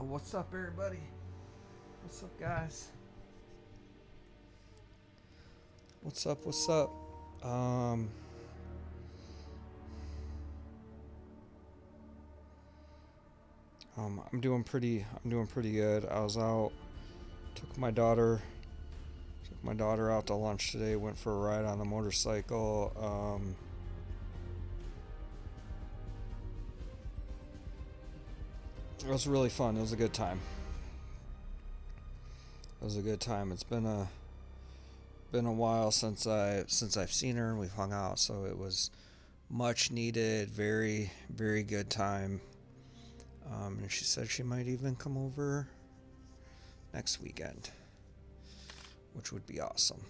What's up, everybody? What's up, guys? What's up? What's up? I'm doing pretty good. I was out, took my daughter out to lunch today. Went for a ride on the motorcycle. It was really fun. It was a good time. It's been a while since I've seen her and we've hung out, so it was much needed, very good time. And she said she might even come over next weekend, which would be awesome.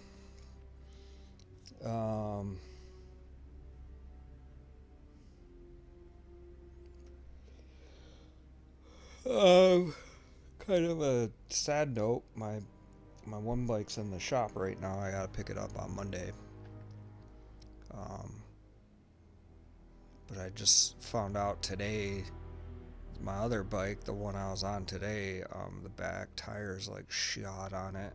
Kind of a sad note. My one bike's in the shop right now. I gotta pick it up on Monday. But I just found out today, my other bike, the one I was on today, the back tire's like shot on it.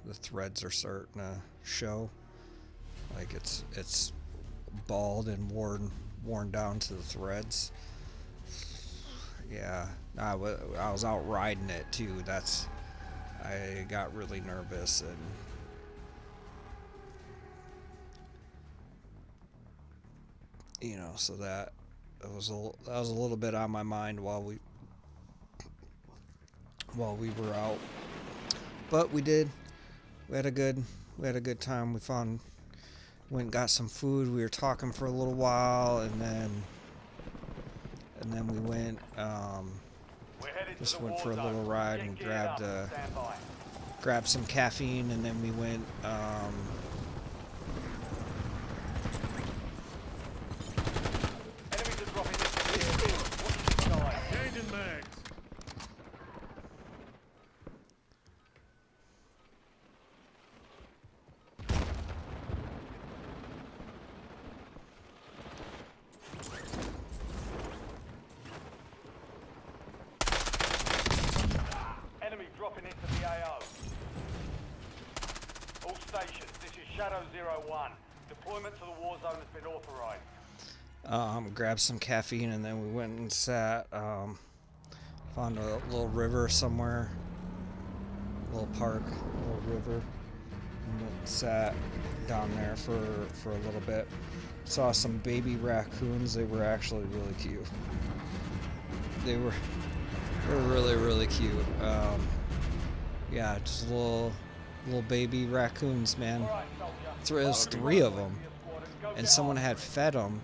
The threads are starting to show. Like it's bald and worn down to the threads. Yeah, I was out riding it too. I got really nervous and so that was a little bit on my mind while we were out. But we had a good time. We went and got some food. We were talking for a little while, and then we went went for a little ride and grabbed some caffeine, and then we went changing mags. Enemy dropping into the AO. All stations, this is Shadow 01. Deployment to the war zone has been authorized. grabbed some caffeine, and then we went and sat, found a little river somewhere, a little park, a little river, and went and sat down there for a little bit. Saw some baby raccoons. They were actually really cute. They were really cute. Yeah, just little baby raccoons, man. There was 3 of them, and someone had fed them,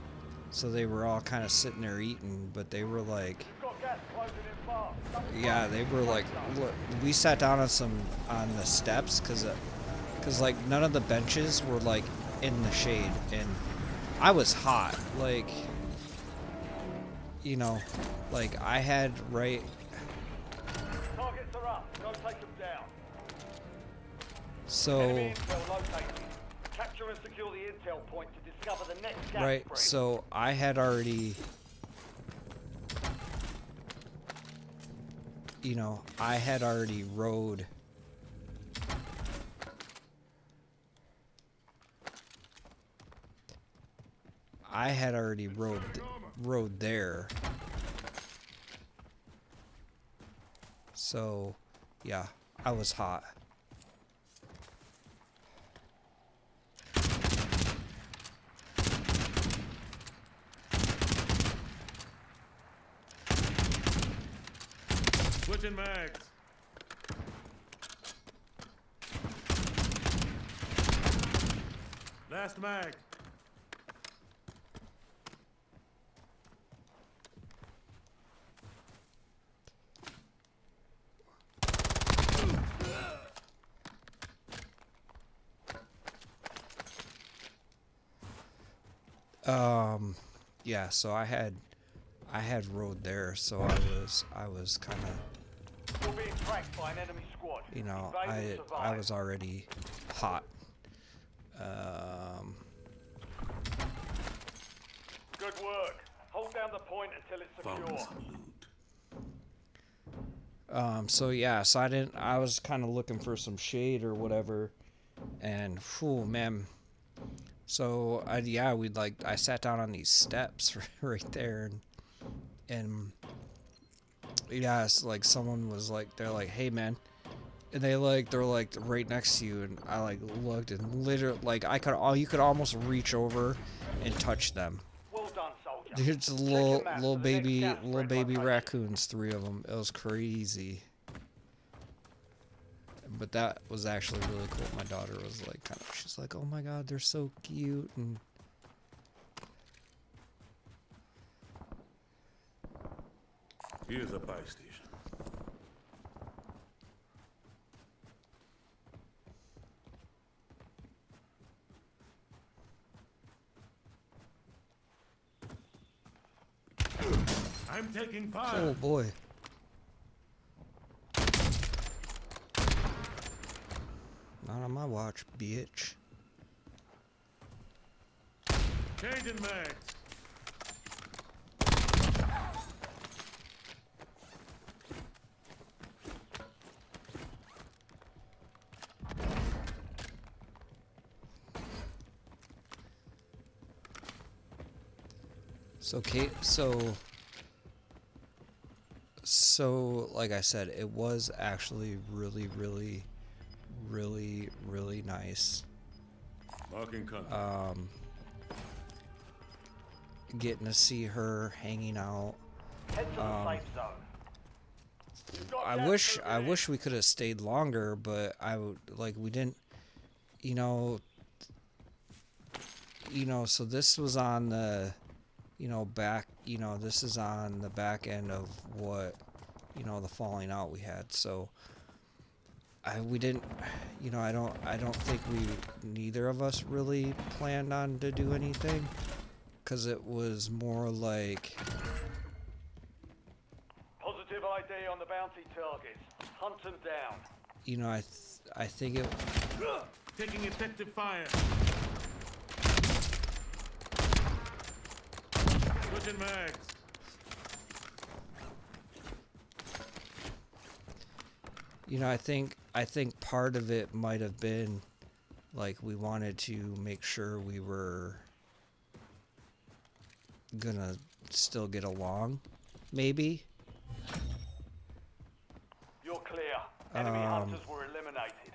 so they were all kind of sitting there eating. But they were like, yeah, they were like. Look, we sat down on the steps because like none of the benches were like in the shade, and I was hot, like like I had right. Targets are up. Go take them down. So Enemy intel located. Capture and secure the intel point to discover the next gas right, spread. so I had already, rode. Rode there. So, yeah, I was hot. Switching mags. Last mag. Yeah, so I had rode there, so I was kind of, You're being tracked by an enemy squad. Evade and I survive. was already hot. Good work. Hold down the point until it's secure. Found some loot. So yeah, so I was kind of looking for some shade or whatever, and whew, man. So I sat down on these steps right there, and yeah, it's like someone was like, they're like, hey man, and they're like right next to you, and I like looked and literally like you could almost reach over and touch them. Well done, soldier. There's Check your map little for the next gas baby spread location. raccoons, 3 of them. It was crazy. But that was actually really cool. My daughter was like, she's like, oh my god, they're so cute. And Here's a buy station. I'm taking fire. oh boy. Not on my watch, bitch. Changing mags. So Kate, so like I said, it was actually really, really, really, really nice. Marking contact. Getting to see her hanging out. Head to the safe zone. You've got I gas wish moving in. we could have stayed longer, but we didn't, you know, so this was on the, this is on the back end of what, the falling out we had. So we didn't, I don't think neither of us really planned on to do anything, because it was more like, Positive ID on the bounty targets. Hunt them down. I think it, Taking effective fire. Switching mags. I think part of it might have been like we wanted to make sure we were gonna still get along, maybe. You're clear. Enemy hunters were eliminated.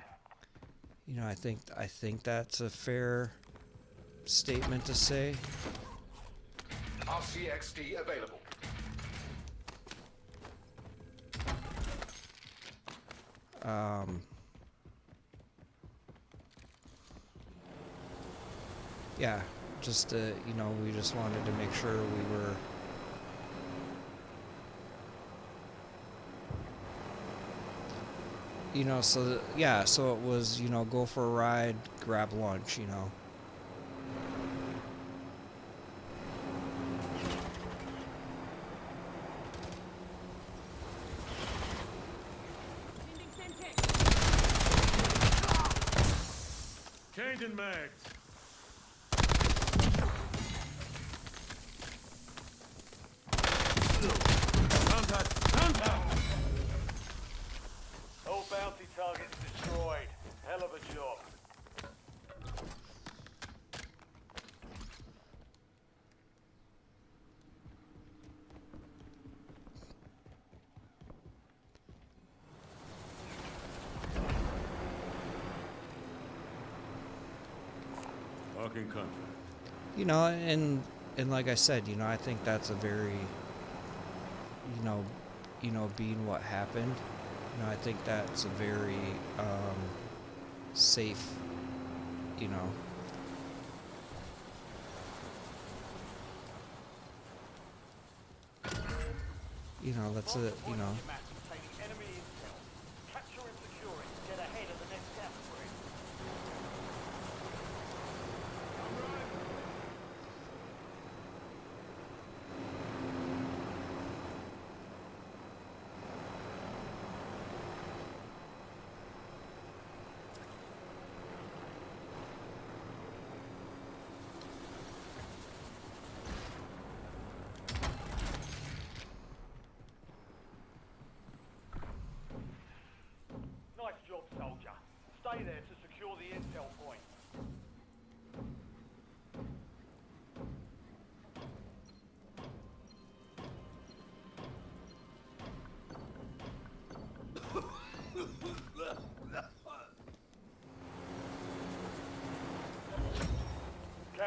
I think that's a fair statement to say. RCXD available. Yeah, just we just wanted to make sure we were so it was, go for a ride, grab lunch. Changing mags. Contact. Contact. All bounty targets destroyed. Hell of a job. Marking contact. And like I said, I think that's a very, being what happened, I think that's a very safe, that's a, Taking enemy intel. Capture and secure it. Get ahead of the next gas spread.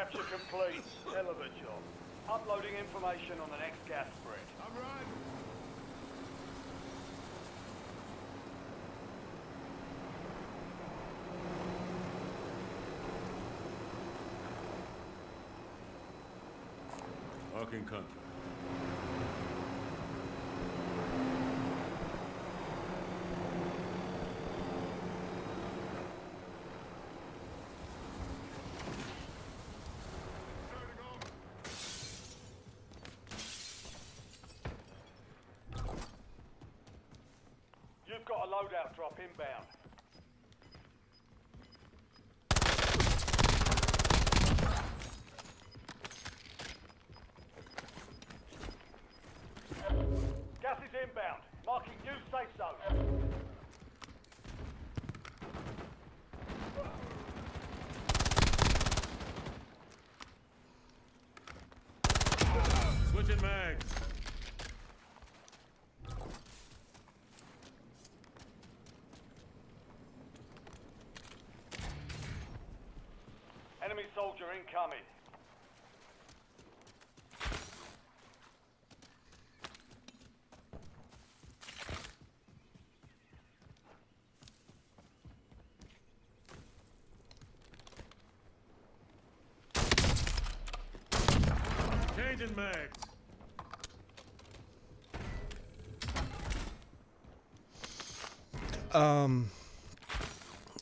capture complete. Hell of a job. Uploading information on the next gas spread. I'm right. Marking contact. You've got a loadout drop inbound. Gas is inbound. Marking new safe zone. Switching mags. Enemy soldier incoming. Changing mags.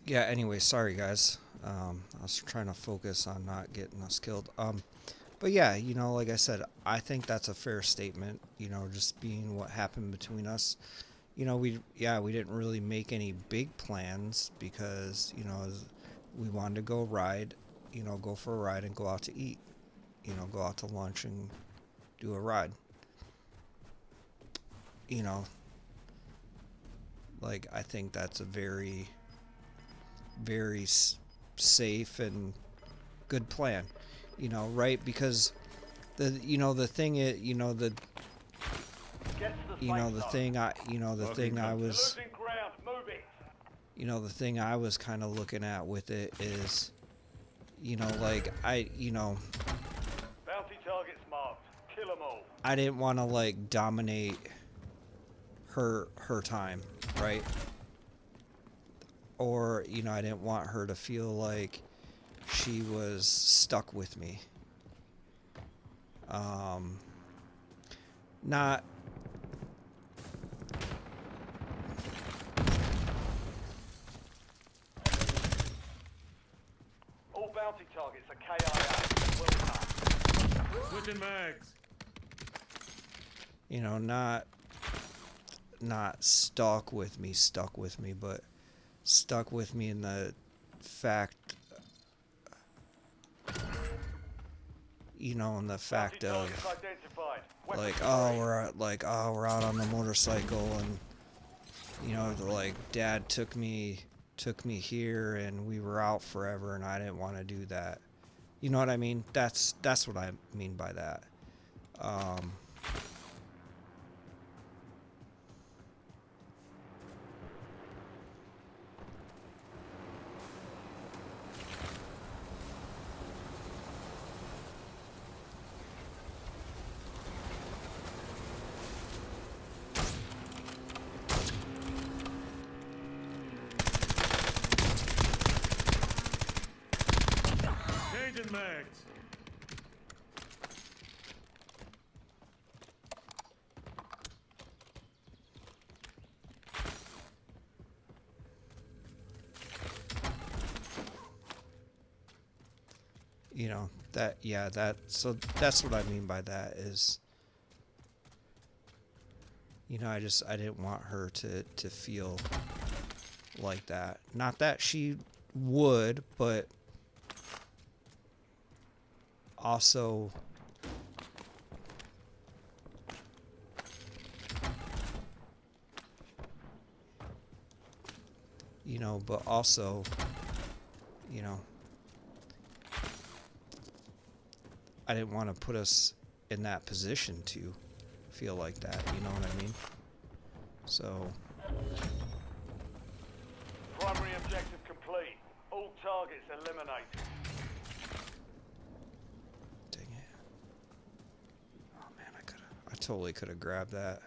Yeah, anyway, sorry guys. I was trying to focus on not getting us killed. But yeah, you know, like I said, I think that's a fair statement, you know, just being what happened between us. You know, we didn't really make any big plans because, you know, we wanted to go ride, you know, go for a ride and go out to eat, you know, go out to lunch and do a ride. You know, like, I think that's a very, very safe and good plan, you know, right? Because the thing is, Get to the safe zone. thing I was, Losing ground. Move it. you know, the thing I was kind of looking at with it is, you know, like Bounty targets marked. Kill them all. I didn't want to like dominate her time, right? Or, you know, I didn't want her to feel like she was stuck with me. Not All bounty targets are KIA. Well done. Switching mags. you know, not stuck with me, but stuck with me in the fact, you know, in the fact Bounty of targets identified. like, Weapons we're out on the motorcycle, and you know, like Dad took me here, and we were out forever, and I didn't want to do that. You know what I mean? That's what I mean by that. Changing mags. You know, so that's what I mean by that is, you know, I didn't want her to feel like that. Not that she would, but also, you know, but also, you know, I didn't want to put us in that position to feel like that, you know what I mean? So, Primary objective complete. All targets eliminated. totally could have grabbed that.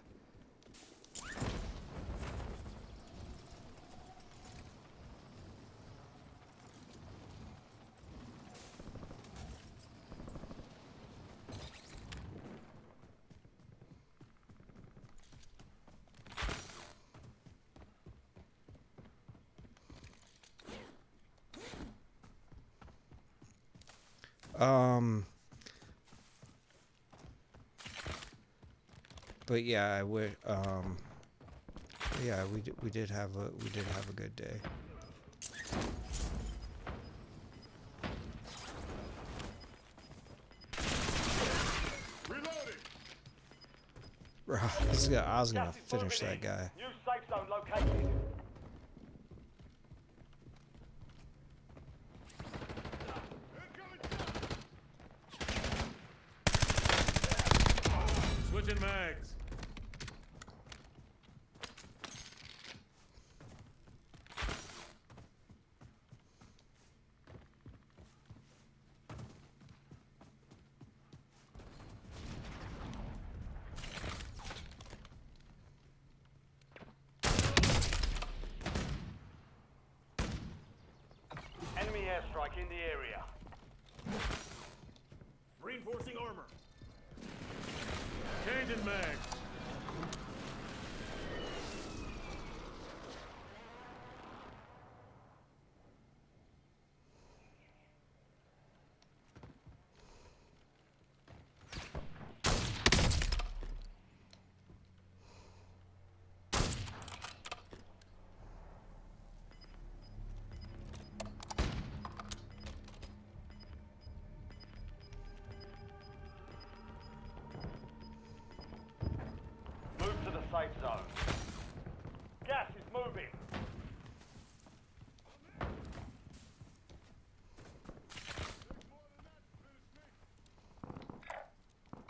But yeah, I would. Yeah, we did have a good day. Reloading. Bro, I was gonna Gas is finish moving that in. guy. New safe zone located. Switching mags. Enemy airstrike in the area. Reinforcing armor. Changing mags. Move to the safe zone. Gas is moving.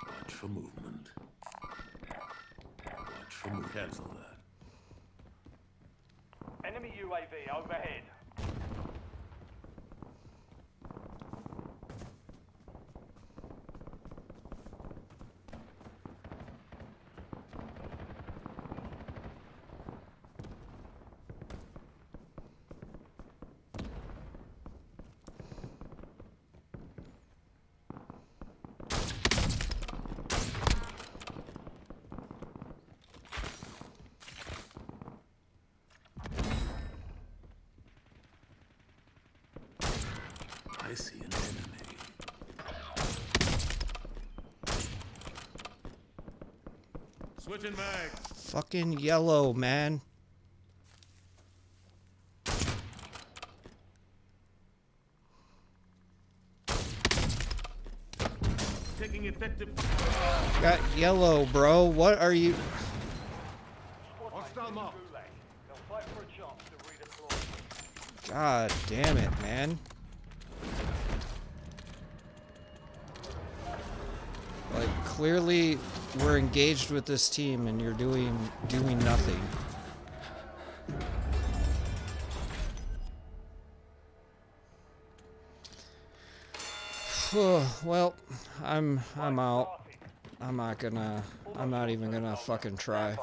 Watch for movement. Watch for movement. Cancel that. Enemy UAV overhead. I see an enemy. Switching mags. Fucking yellow, man. Taking effective. Got yellow, bro. What are you? Hostile mark. Gulag. They'll fight for a chance to redeploy. God damn it, man. Like, clearly we're engaged with this team and you're doing nothing. Well, I'm out. I'm not even gonna fucking try.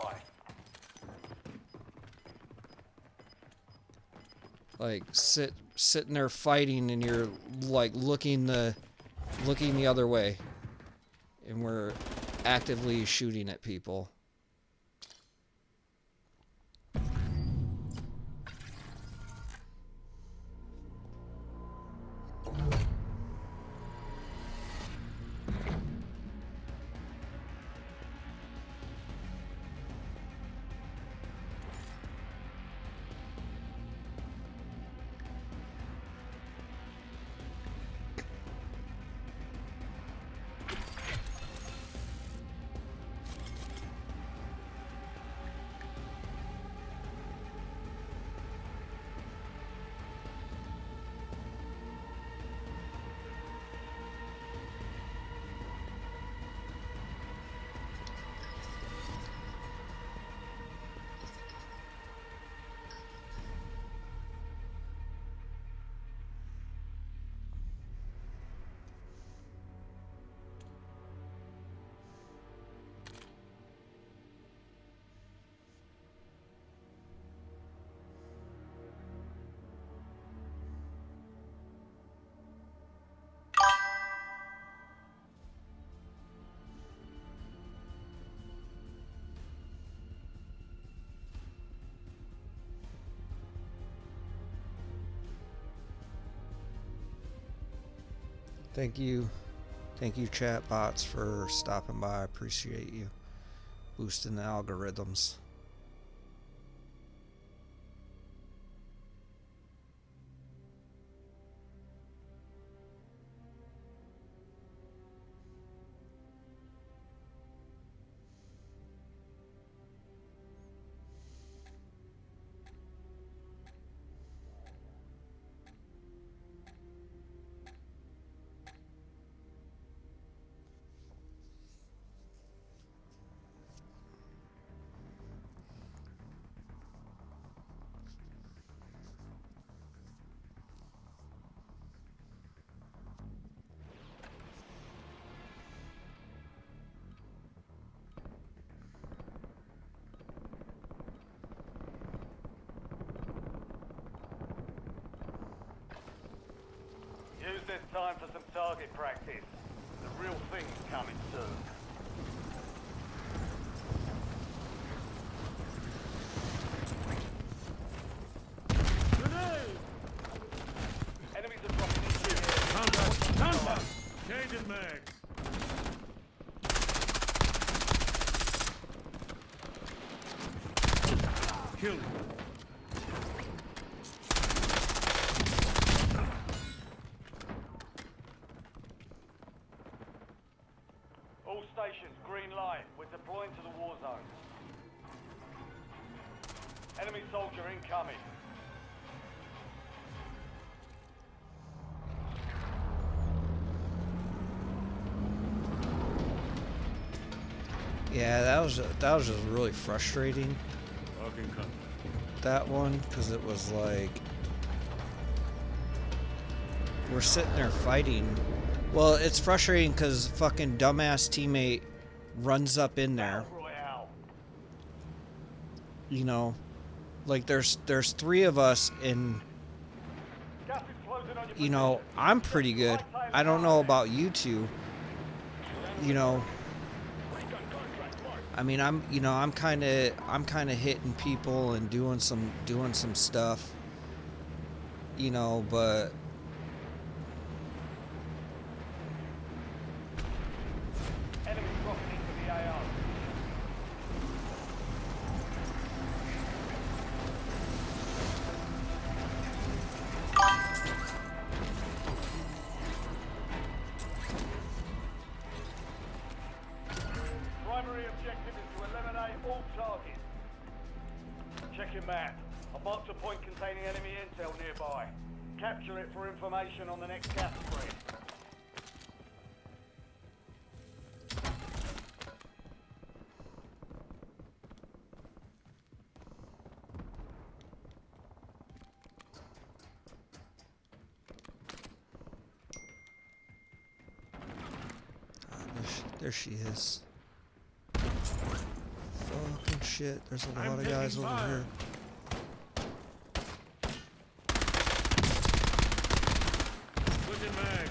Like sitting there fighting and you're like looking the other way. And we're actively shooting at people. Thank you, chat bots, for stopping by. I appreciate you boosting the algorithms. Use this time for some target practice. The real thing's coming soon. Grenade! Enemies are dropping into the area. Contact! Contact! Changing mags. Kill him. All stations, green light. We're deploying to the war zone. Enemy soldier incoming. Yeah, that was just really frustrating. Talking contact. That one, because it was like we're sitting there fighting. Well, it's frustrating because fucking dumbass teammate runs up in there. Battle Royale. You know, like there's three of us, and Gas is closing on your you know position. I'm pretty good. I don't know about you two. You know, I mean I'm kind of hitting people and doing some stuff. You know, but Enemy dropping into the AO. Primary objective is to eliminate all targets. Check your map. I marked a point containing enemy intel nearby. Capture it for information on the next gas spread. there she is. Fucking shit! There's a lot of guys over here. Switching mags.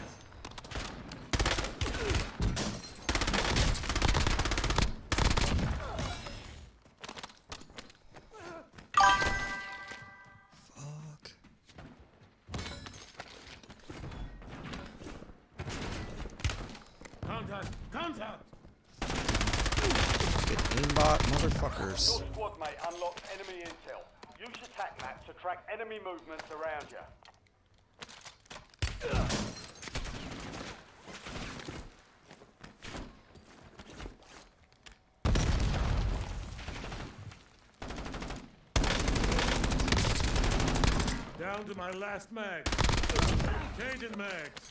Fuck. Contact! Contact! Get aimbot motherfuckers. Your squad mate unlocked enemy intel. Use your tac map to track enemy movements around you. Down to my last mag. Changing mags.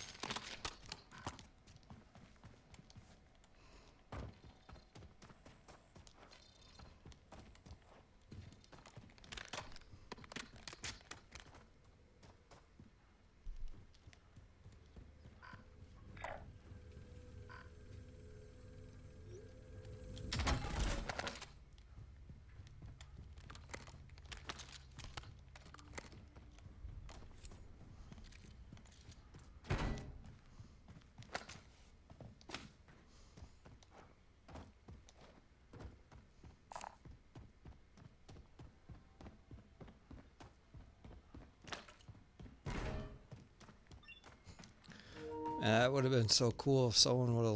And that would have been so cool if someone would have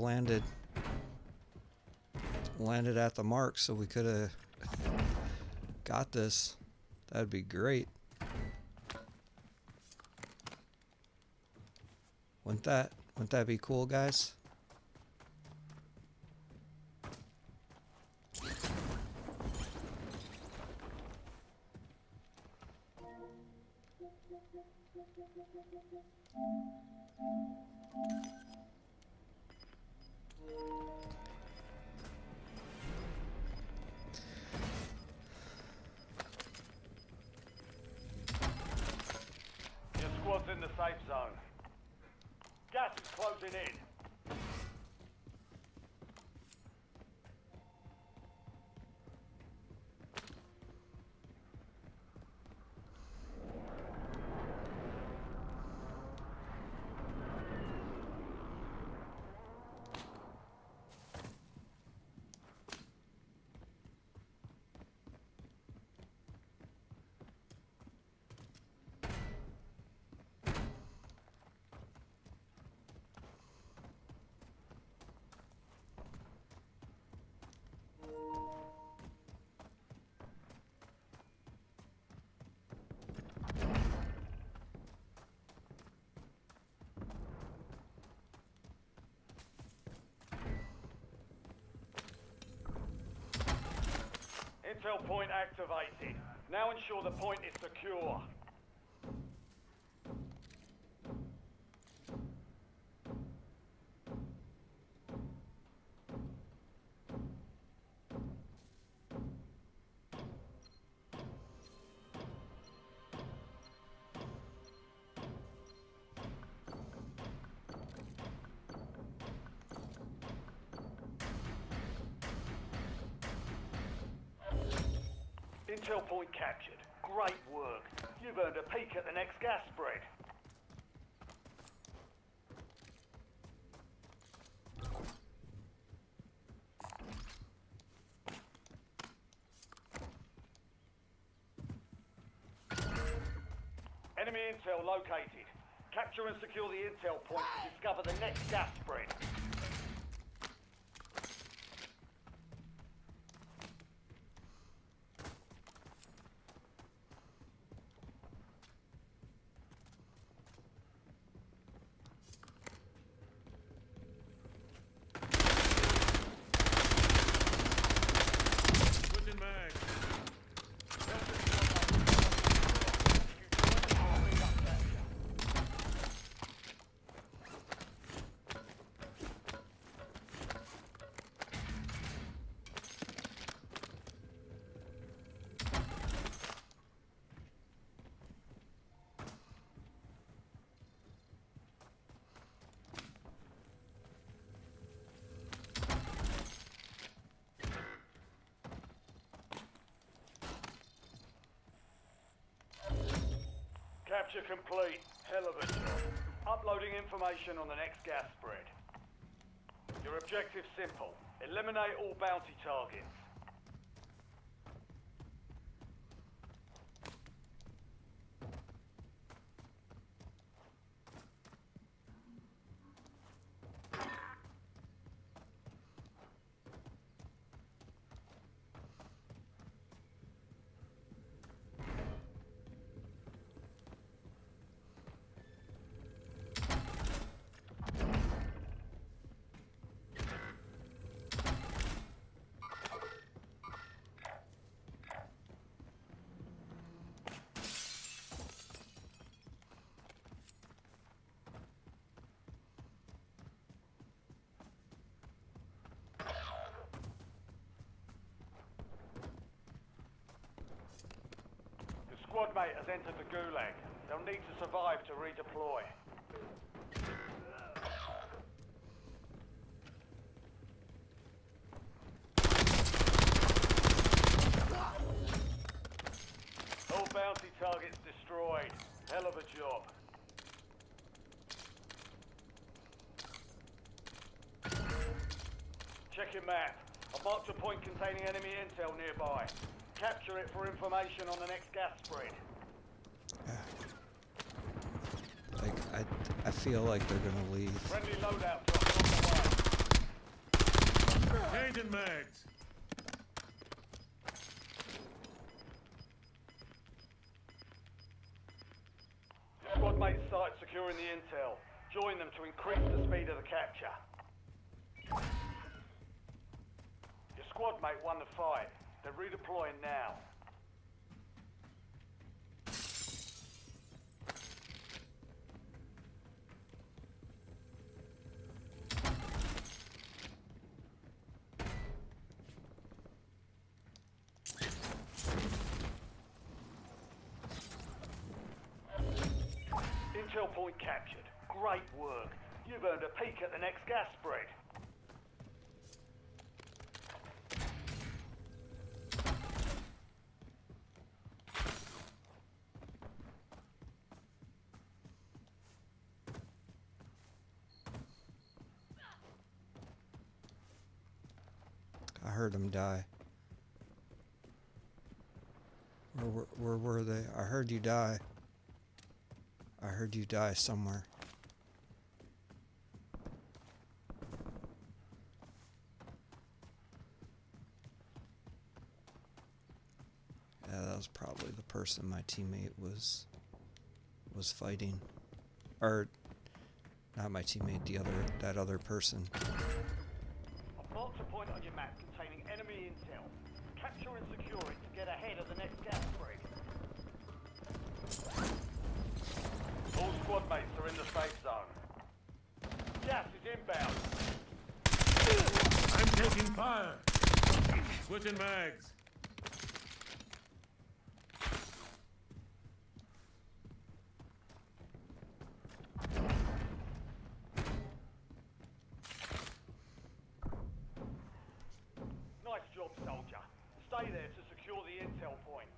landed at the mark so we could have got this. That'd be great. Wouldn't that be cool, guys? Your squad's in the safe zone. Gas is closing in. Intel point activated. Now ensure the point is secure. Intel point captured. Great work. You've earned a peek at the next gas spread. Enemy intel located. Capture and secure the intel point to discover the next gas spread. Switching mag. Capture complete. Hell of a job. Uploading information on the next gas spread. Your objective's simple. Eliminate all bounty targets. Squad mate has entered the Gulag. They'll need to survive to redeploy. All bounty targets destroyed. Hell of a job. Check your map. I've marked a point containing enemy intel nearby. Capture it for information on the next gas spread. Like, I feel like they're gonna leave. Friendly loadout drop on the way. Changing mags. Squad mate site securing the intel. Join them to increase the speed of the capture. Your squad mate won the fight. They're redeploying now. Intel point captured. Great work. You've earned a peek at the next gas spread. I heard him die. Where were they? I heard you die. I heard you die somewhere. Yeah, that was probably the person my teammate was fighting. Or not my teammate, that other person. I've marked a point on your map containing enemy intel. Capture and secure it to get ahead of the next gas spread. All squad mates are in the safe zone. Gas is inbound. I'm taking fire. Switching mags. Nice job, soldier. Stay there to secure the intel point.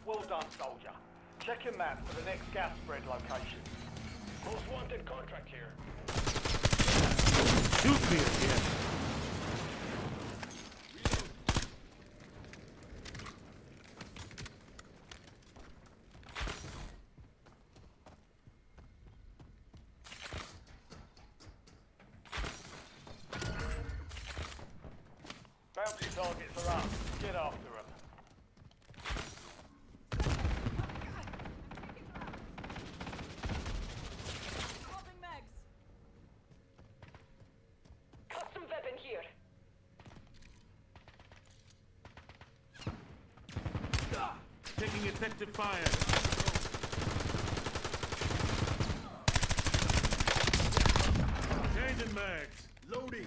Well done, soldier. Check your map for the next gas spread location. Most wanted contract here. Shoot me again. Bounty targets are up. Get after them. Swapping mags. Custom weapon here. Taking effective fire. Changing mags. Loading.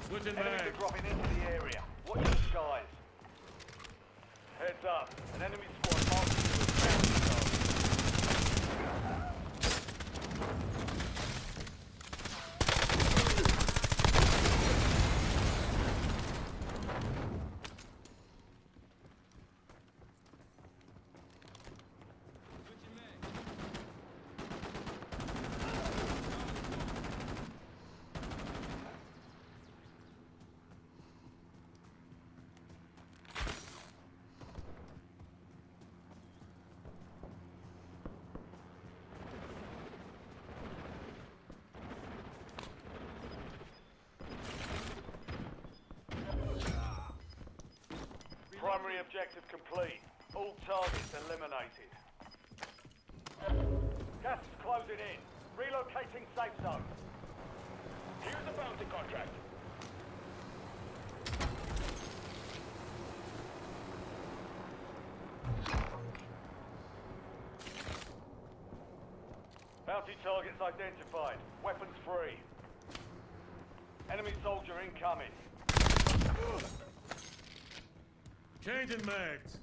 Switching Enemies are mags. dropping into the area. Watch the skies. Heads up. An enemy squad marching to a bounty zone. Primary objective complete. All targets eliminated. Gas is closing in. Relocating safe zone. Here's the bounty contract. Bounty targets identified. Weapons free. Enemy soldier incoming. Changing mags.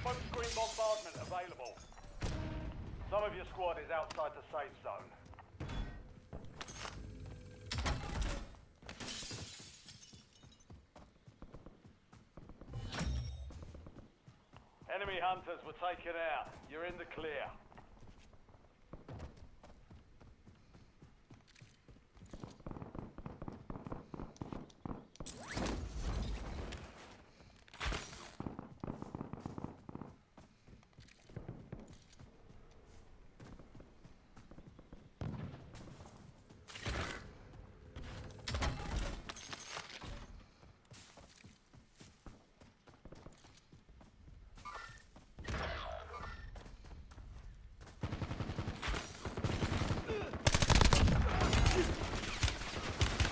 Smoke screen bombardment available. Some of your squad is outside the safe zone. Enemy hunters were taken out. You're in the clear.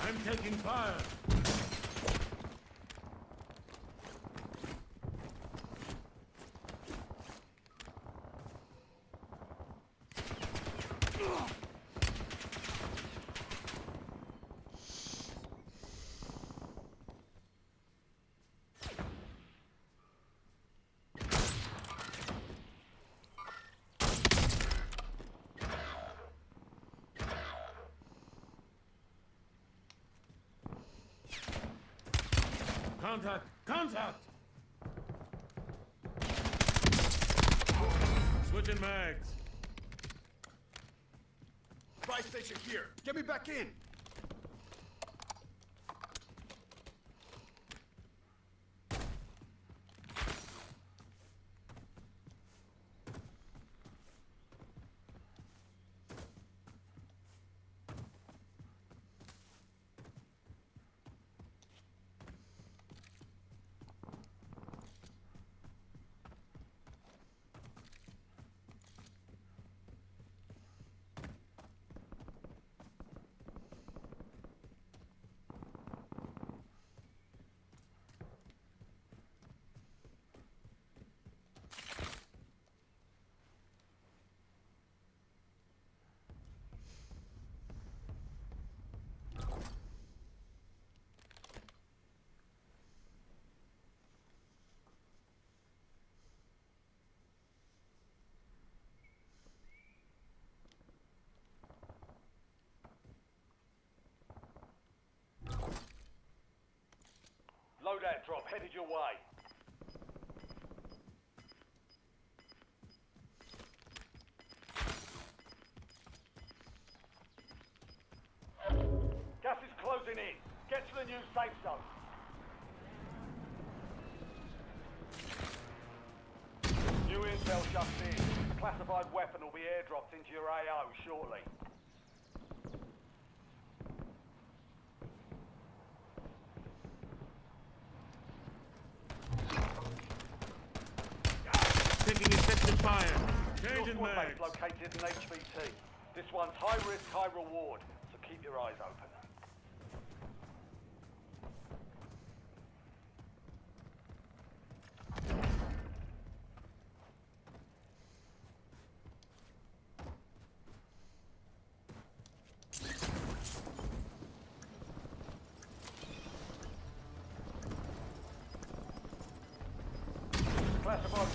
I'm taking fire. Contact! Contact! Switching mags. Buy station here. Get me back in. Loadout drop headed your way. Gas is closing in. Get to the new safe zone. New intel just in. A classified weapon will be airdropped into your AO shortly. Taking effective fire. Your Changing squad mags. mate's located in HVT. This one's high risk, high reward, so keep your eyes open.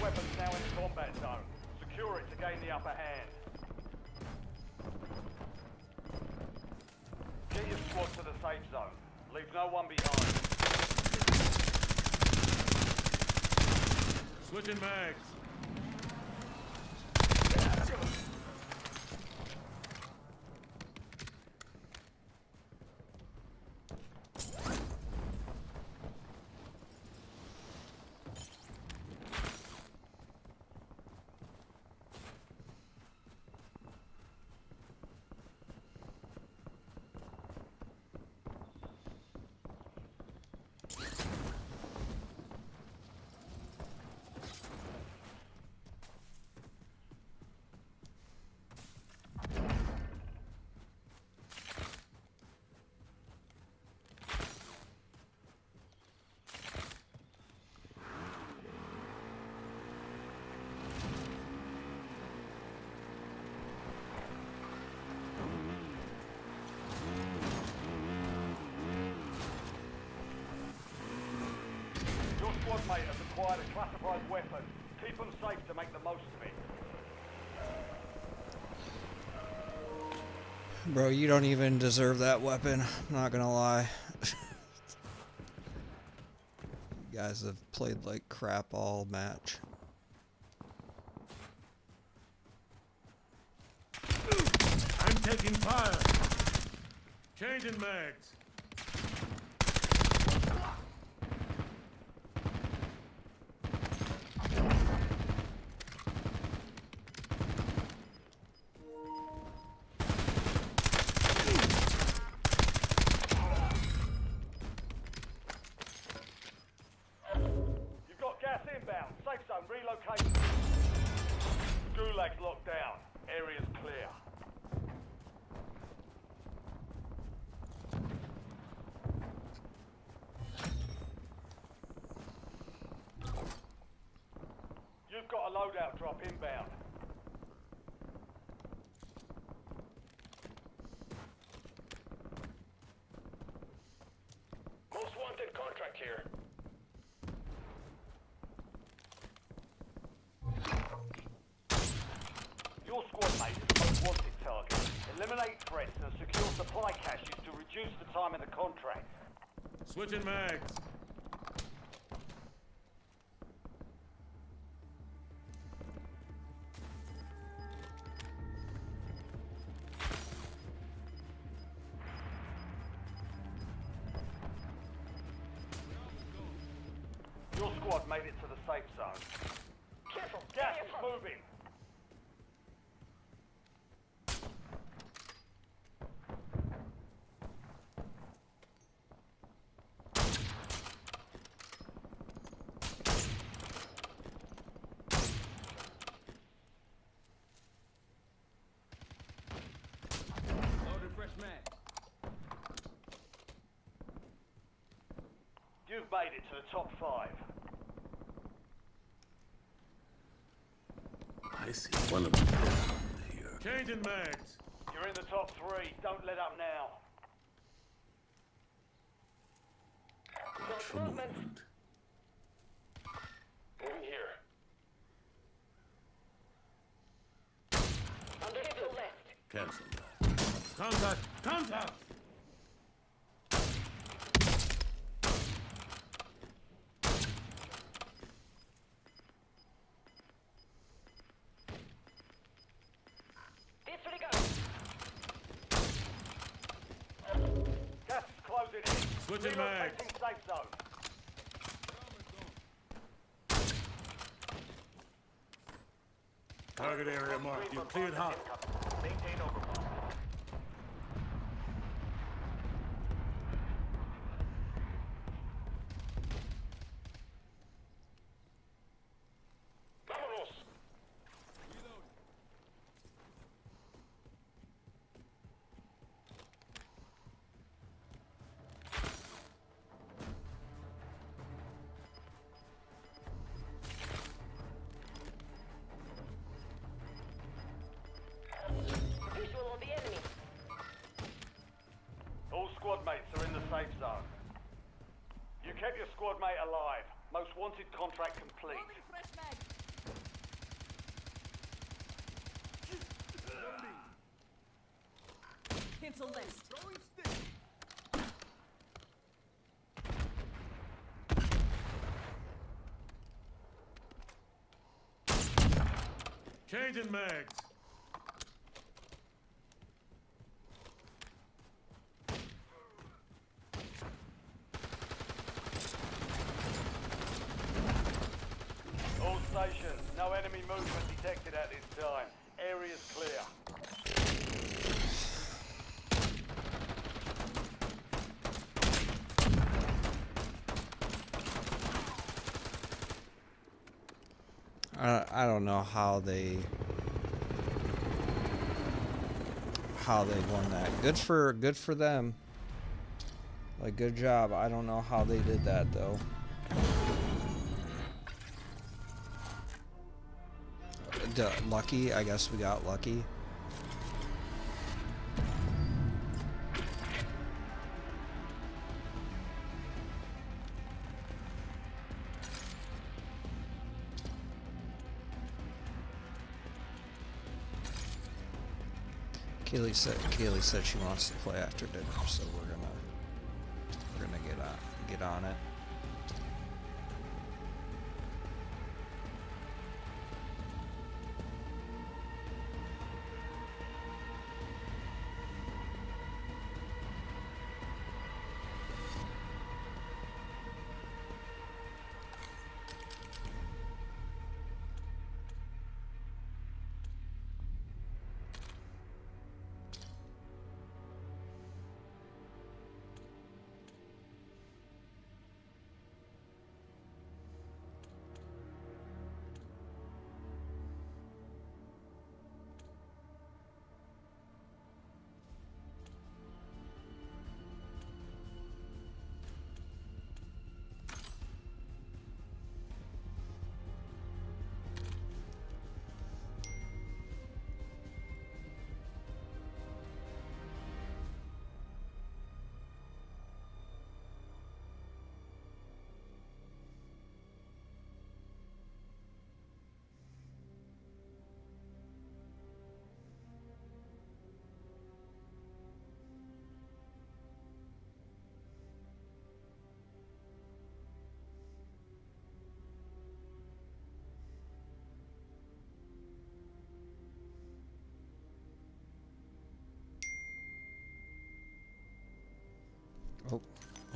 weapons now in the combat zone. Secure it to gain the upper hand. Get your squad to the safe zone. Leave no one behind. Switching mags. Your squad mate has acquired a classified weapon. Keep them safe to make the most of it. Bro, you don't even deserve that weapon. I'm not gonna lie. You guys have played like crap all match. I'm taking fire. Changing mags. You've got gas inbound. Safe zone relocated. Gulag's locked down. Area's clear. You've got a loadout drop inbound. Most wanted contract here. Your squad mate is the most wanted target. Eliminate threats and secure supply caches to reduce the time of the contract. Switching mags. Your squad made it to the safe zone. Careful. Gas is moving. Loaded fresh mag. You've made it to the top 5. I see one of them here. Changing mags. You're in the top 3. Don't let up now. Watch for movement. Moving here. Under to the left. Cancel that. Contact. Contact. This way to go. Gas is closing in. Switching mags. Relocating safe zone. Target area marked. You're cleared hot. Maintain overwatch. Vámonos. Visual on the enemy. All squad mates are in the safe zone. You kept your squad mate alive. Most wanted contract complete. Fresh mag. Cancel list. Changing mags. All stations, no enemy movement detected at this time. Area's clear. I don't know how they won that. Good for them. Like, good job. I don't know how they did that though. Lucky, I guess we got lucky. Kaylee said she wants to play after dinner, so we're gonna get on it.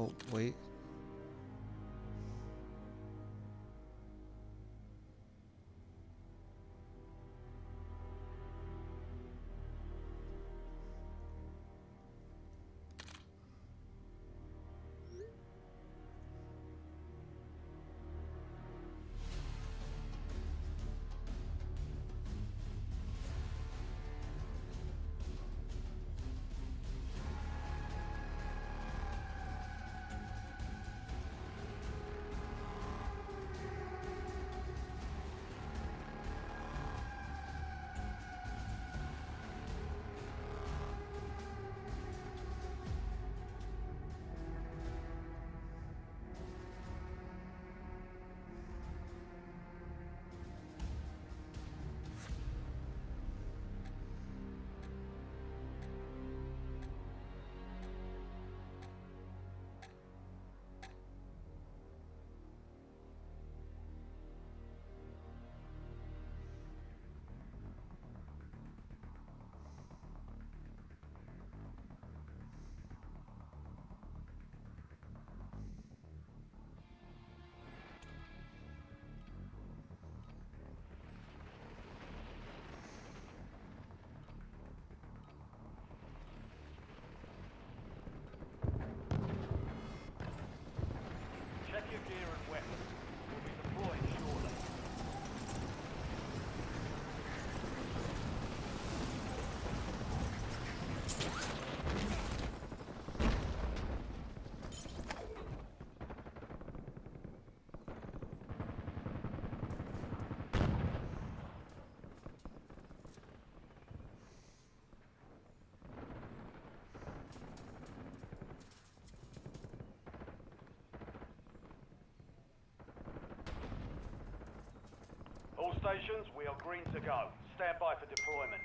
Oh, wait. Check your gear and weapons. We'll be deployed shortly. All stations, we are green to go. Stand by for deployment.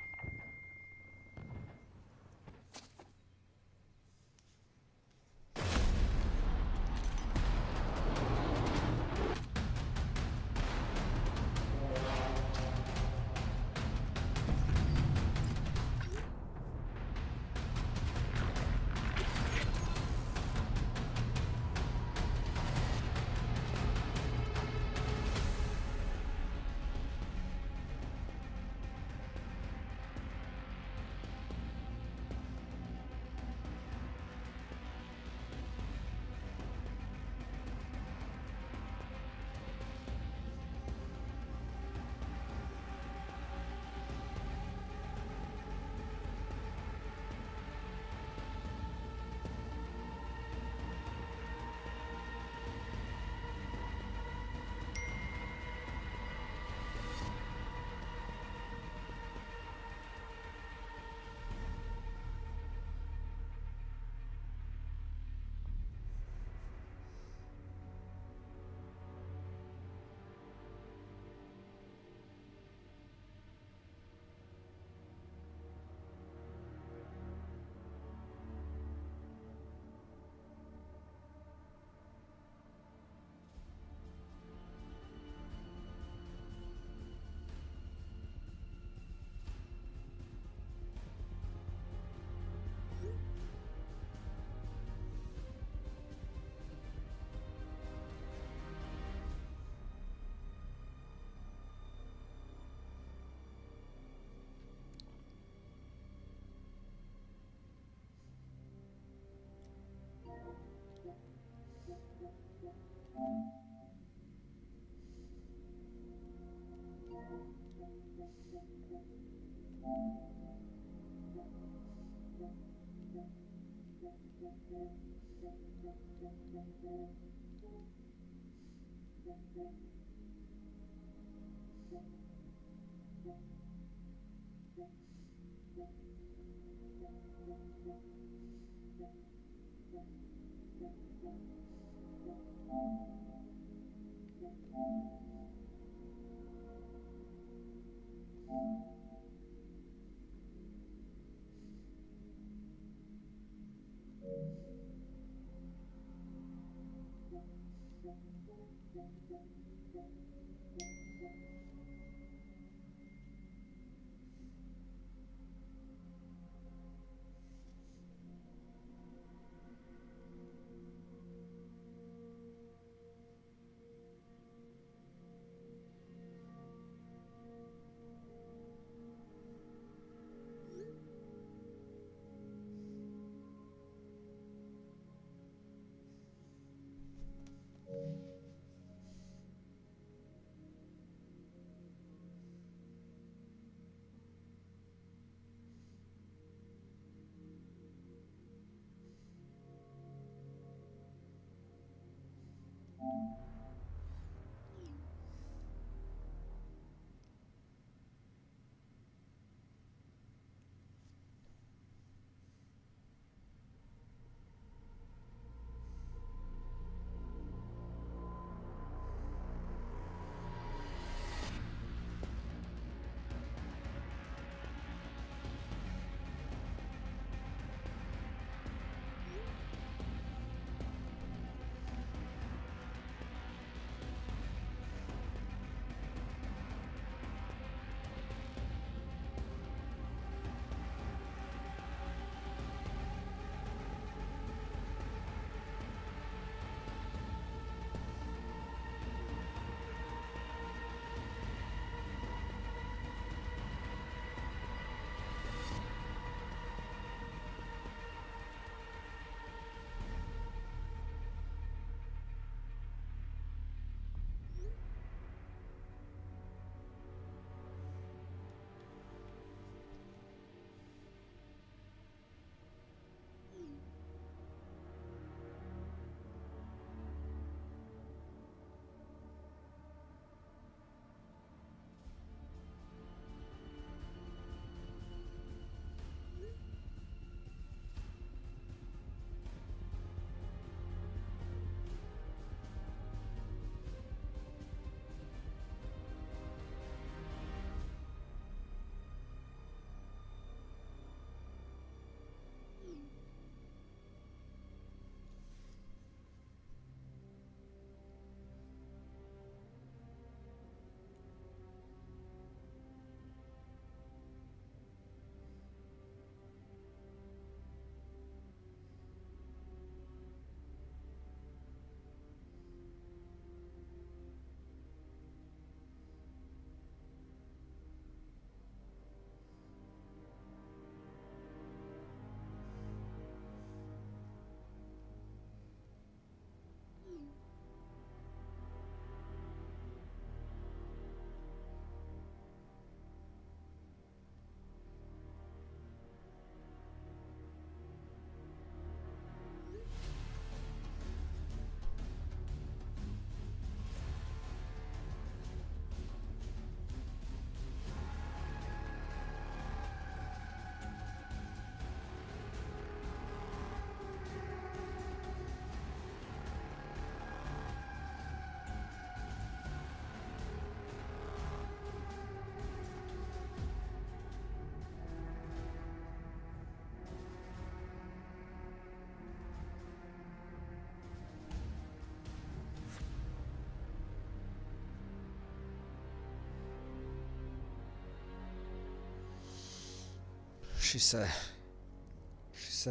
She said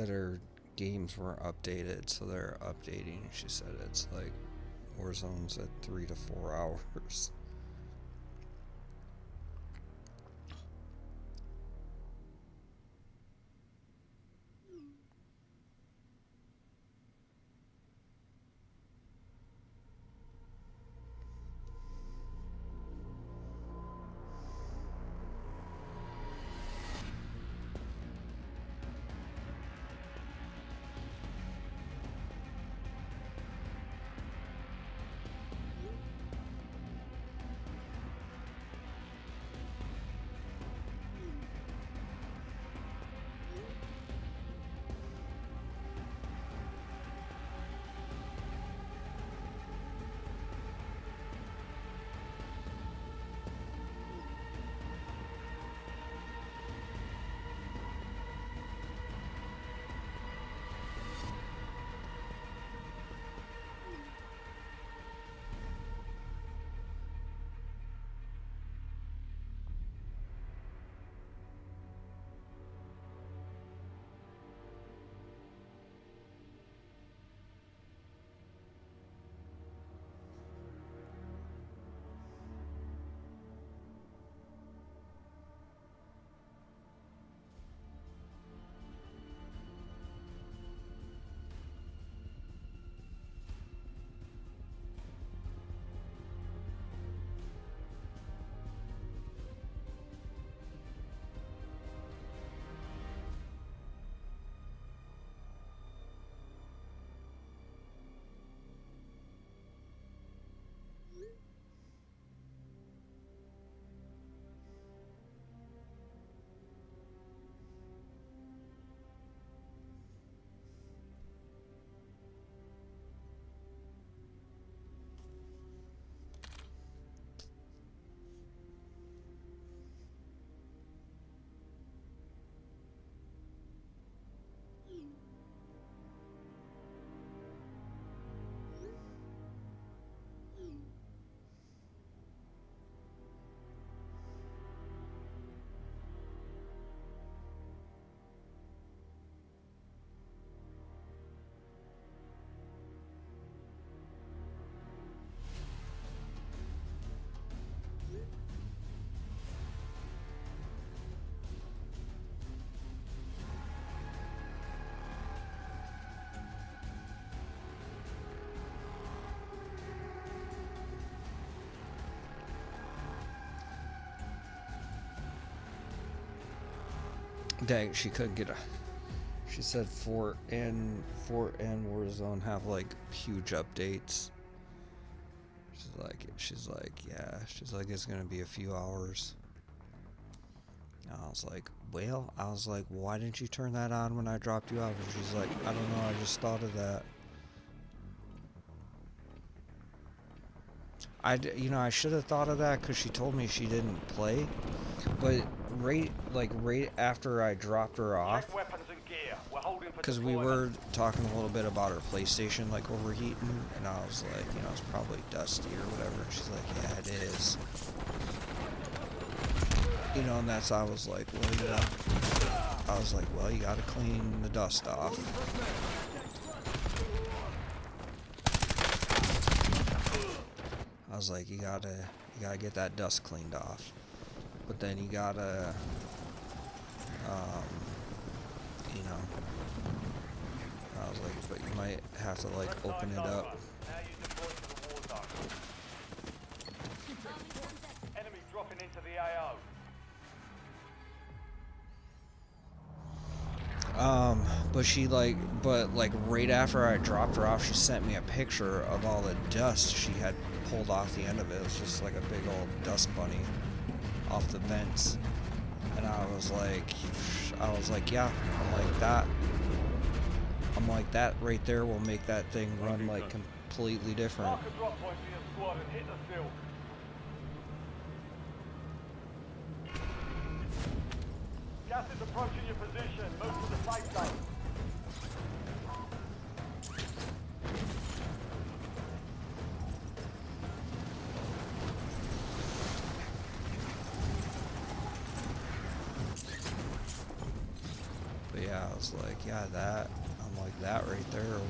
her games weren't updated, so they're updating. She said it's like Warzone's at 3 to 4 hours. Dang, she couldn't get a. She said Fort and Warzone have like huge updates. Yeah. She's like, it's gonna be a few hours. I was like, why didn't you turn that on when I dropped you off? And she's like, I don't know, I just thought of that. I should have thought of that because she told me she didn't play, but right after I dropped her off, Check weapons and gear. We're holding for because we deployment. were talking a little bit about her PlayStation like overheating, and I was like, it's probably dusty or whatever. She's like, yeah, it is. And I was like, well, you gotta clean the dust off. I was like, you gotta get that dust cleaned off. But then you gotta, I was like, but you might have to like open it up. Now you deploy to the war zone. Enemy dropping into the AO. But right after I dropped her off, she sent me a picture of all the dust she had pulled off the end of it. It was just like a big old dust bunny off the vents. And I was like, yeah, I'm like, that right there will make that thing run like completely different. Mark a drop point for your squad and hit the field. Gas is approaching your position. Move to the safe zone. But yeah, I was like, yeah, I'm like, that right there.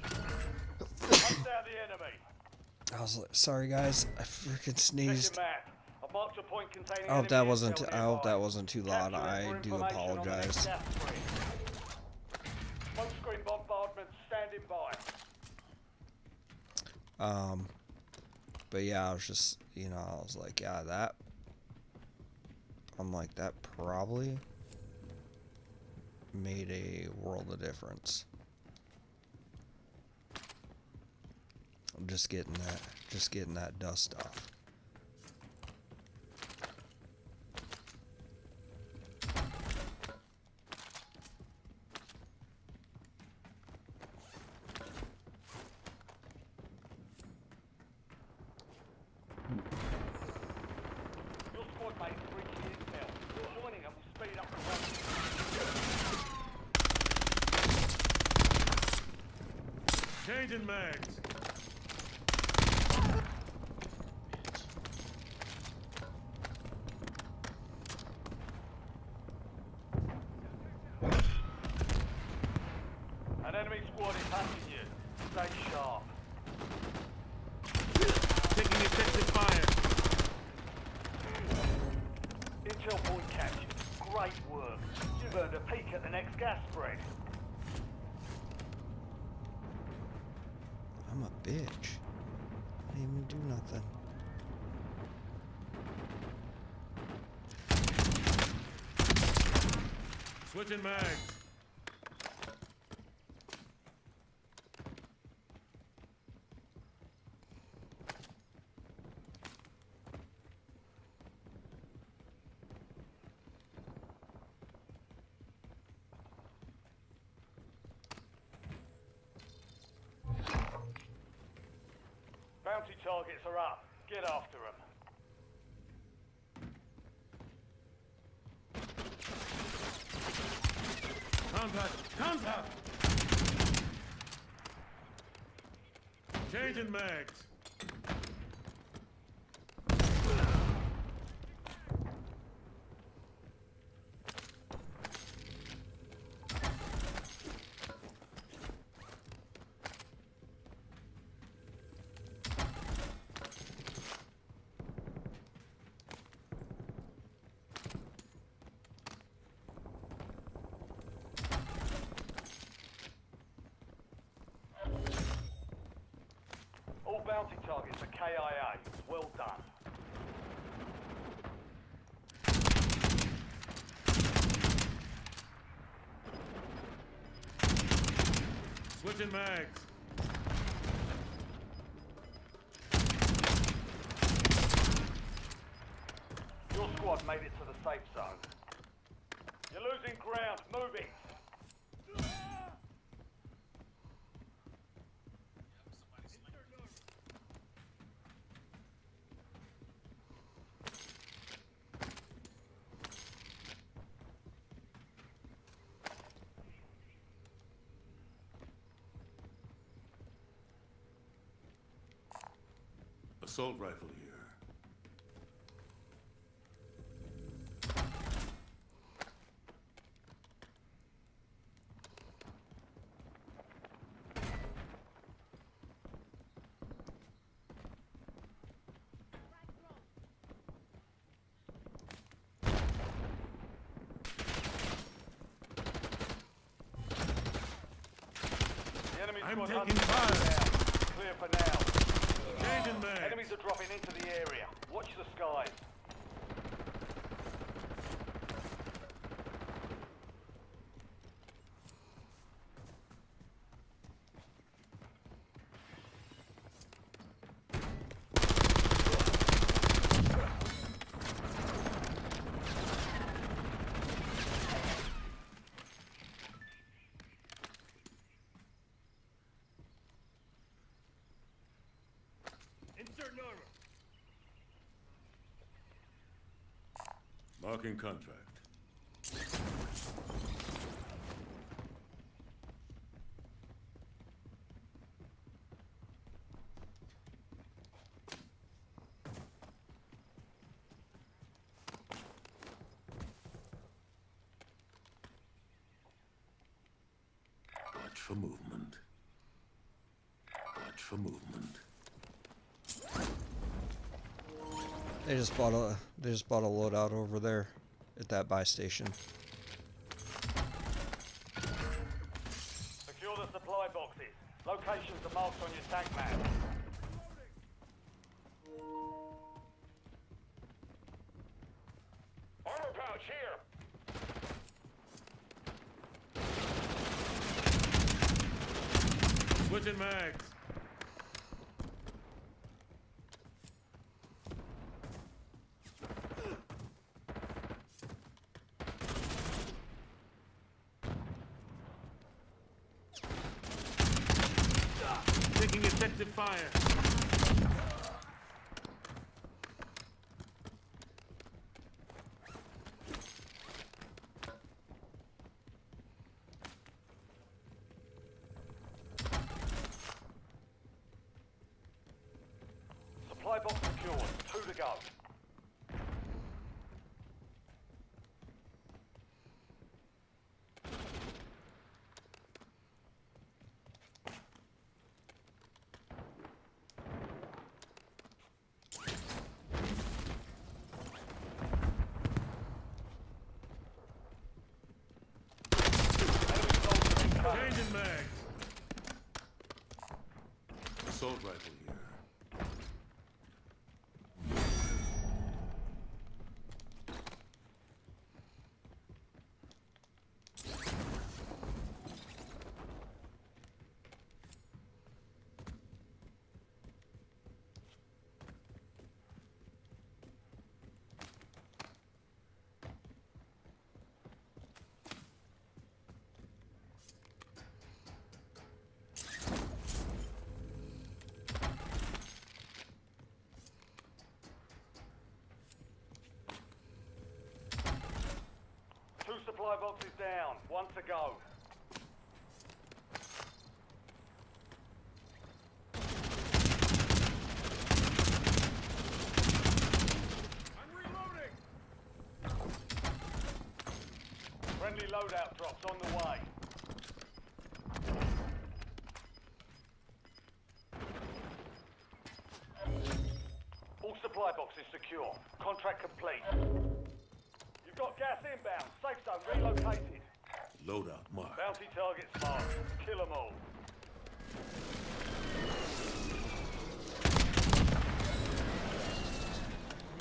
Hunt down the enemy. I was like, sorry guys, I freaking sneezed. Check your map. I marked a point containing I hope enemy that intel I hope that nearby. wasn't too loud. Capture it I for do information on the next apologize. gas spread. Smoke screen bombardment standing by. But yeah, I was just, I was like, yeah, I'm like, that probably made a world of difference. I'm just getting that dust off. Your squad mates reaching intel. Joining them will speed up the run. Changing mags. An enemy squad is hunting you. Stay sharp. Taking effective fire. Intel point captured. Great work. You've earned a peek at the next gas spread. I'm a bitch. I didn't even do nothing. Switching mags. Bounty targets are up. Get after them. Contact! Contact! Changing mags. All bounty targets are KIA. Well done. Switching mags. Your squad made it to the safe zone. You're losing ground. Moving. Assault rifle here. The enemy I'm squad taking hunting fire. now. Clear for now. Changing mags. Enemies are dropping into the area. Watch the skies. Insert armor. Marking contract. Watch for movement. Watch for movement. They just bought a loadout over there at that buy station. Secure the supply boxes. Locations are marked on your tank map. Armor pouch here. Switching mags. Taking effective fire. Supply box secured. 2 to go. Changing mags. Assault rifle here. Two supply boxes down. 1 to go. I'm reloading. Friendly loadout drops on the way. All supply boxes secure. Contract complete. You've got gas inbound. Safe zone relocated. Loadout marked. Bounty targets marked. Kill them all.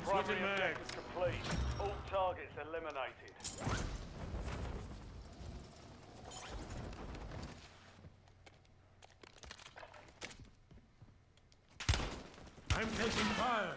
Primary Switching mags. objective complete. All targets eliminated. I'm taking fire.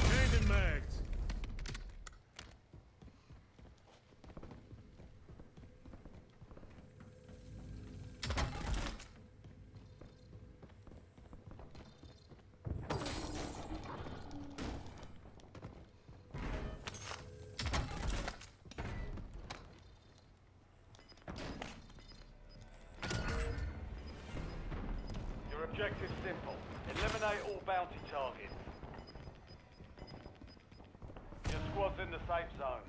Changing mags. Your objective's simple. Eliminate all bounty targets. Your squad's in the safe zone.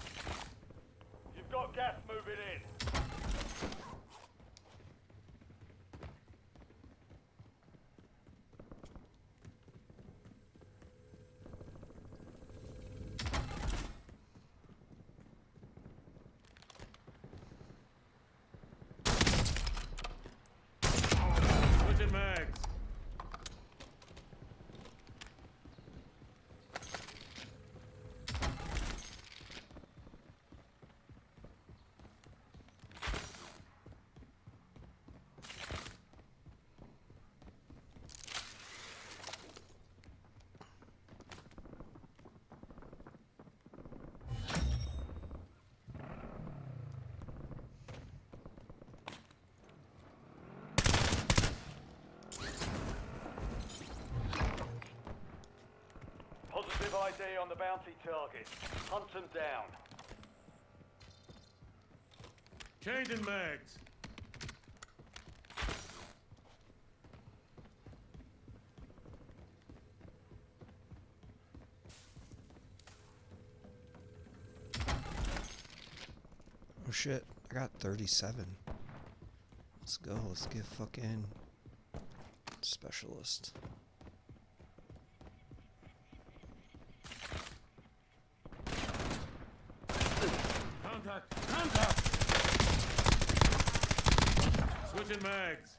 You've got gas moving in. Switching mags. Positive ID on the bounty target. Hunt them down. Changing mags. Oh shit, I got 37. Let's go, let's get fucking specialist. Contact. Contact. Switching mags.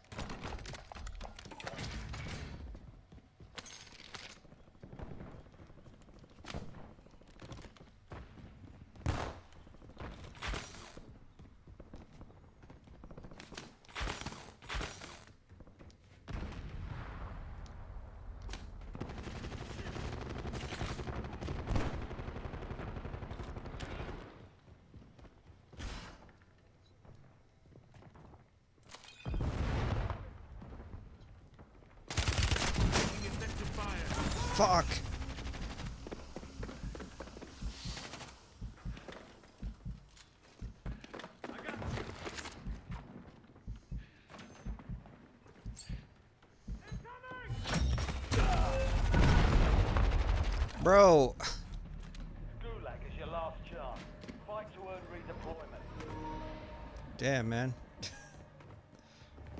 Taking effective fire. Fuck! I got you. Bro! Gulag is your last chance. Fight to earn redeployment. Damn, man.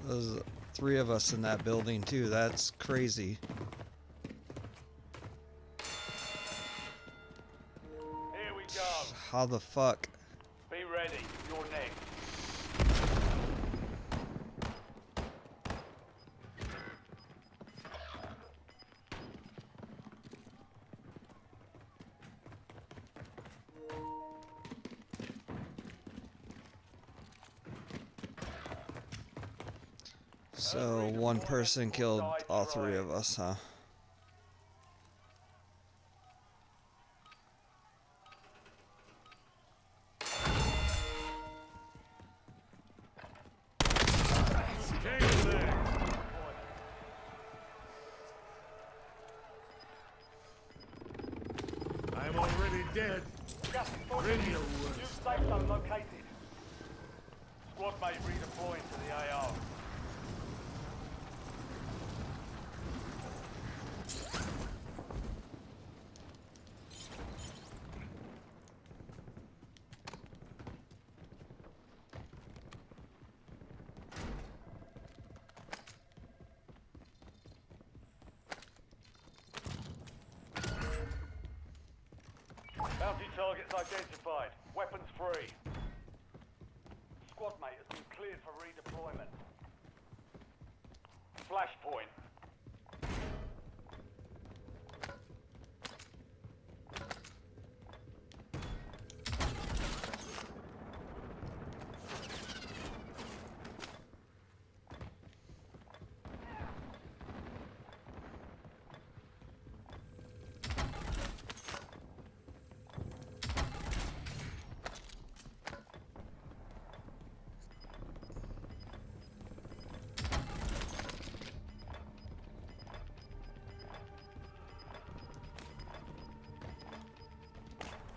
There's 3 of us in that building, too. That's crazy. Here we go. How the fuck? Be ready. You're next. So, one person killed all 3 of us, huh? Changing mags. I'm already dead. Bring your New worst. safe zone located. Squad mate redeploying to the AR. targets identified. Weapons free. Squad mate has been cleared for redeployment. Flashpoint.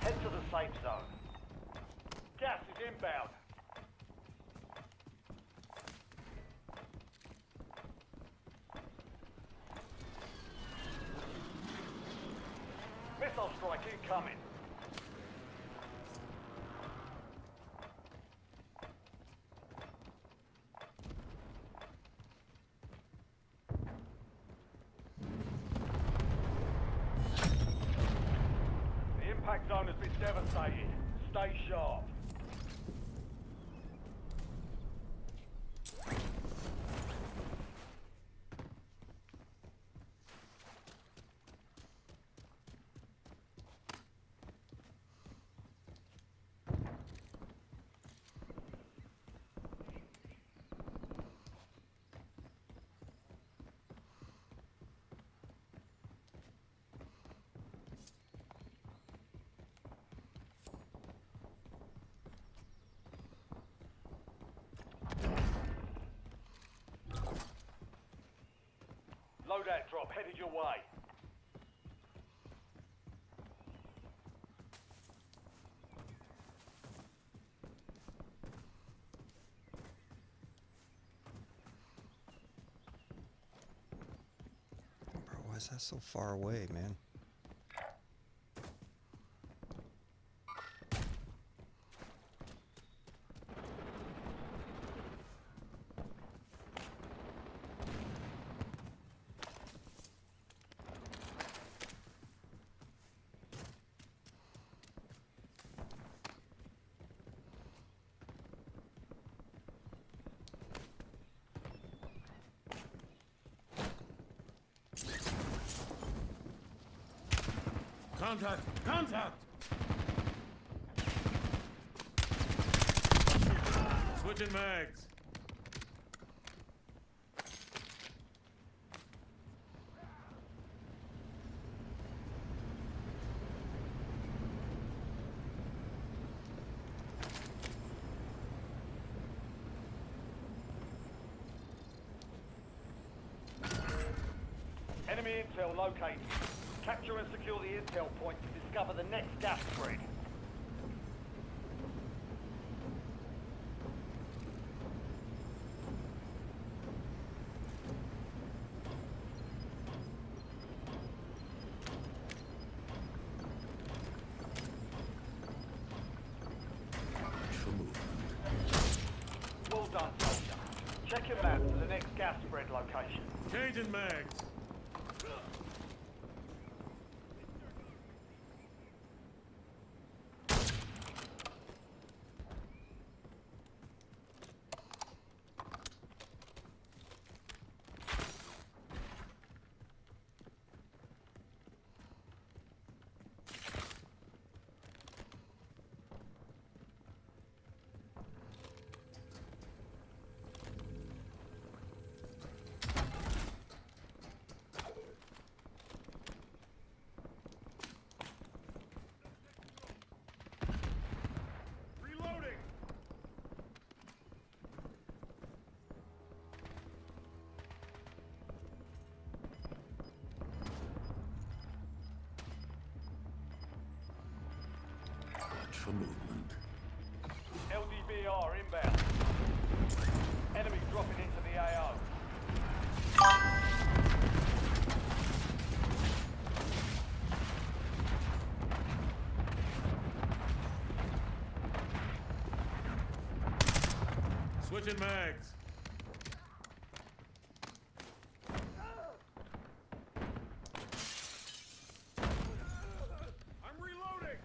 Head to the safe zone. Gas is inbound. Missile strike incoming. The impact zone has been devastated. Stay sharp. Loadout drop headed your way. Bro, why is that so far away, man? Contact! Contact! Switching mags. Enemy intel located. Capture and secure the intel point to discover the next gas spread. Watch for movement. Well done, soldier. Check your map for the next gas spread location. Changing mags. Reloading! Watch for movement. LDBR inbound. Enemy dropping into the AO. Switching mags. I'm reloading!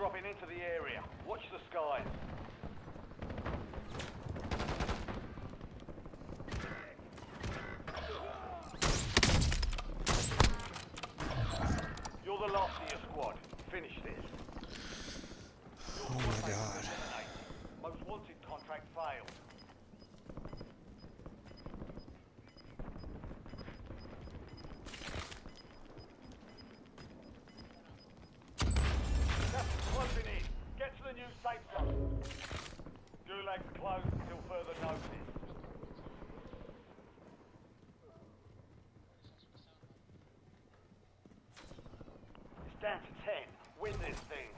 dropping into the area. Watch the skies. You're the last of your squad. Finish this. Oh my god. Most wanted contract failed. Gas is closing in. Get to the new safe zone. Gulag's closed until further notice. It's down to 10. Win this thing.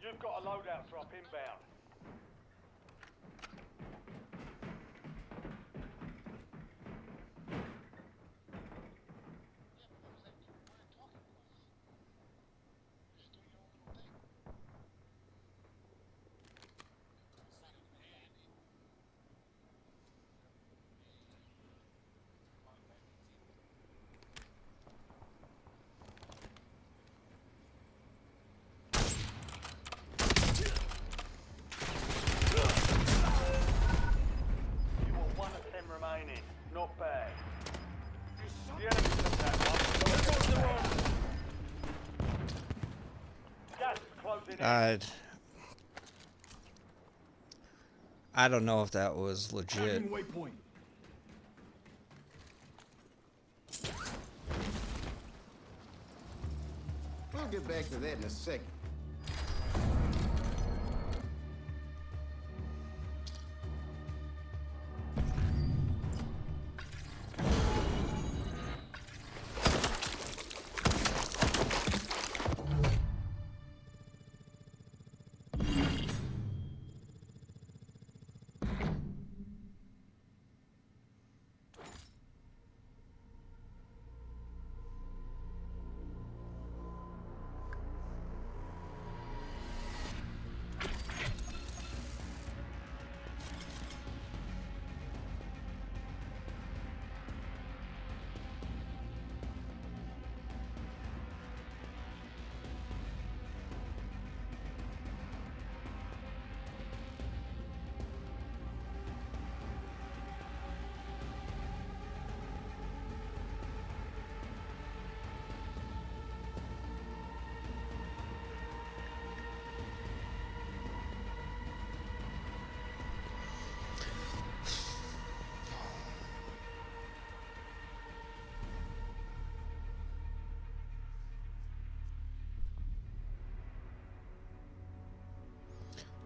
You've got a loadout drop inbound. You were 1 of 10 remaining. Not bad. The enemy took that one. Gas is closing in. I don't know if that was legit. Waypoint. We'll get back to that in a second.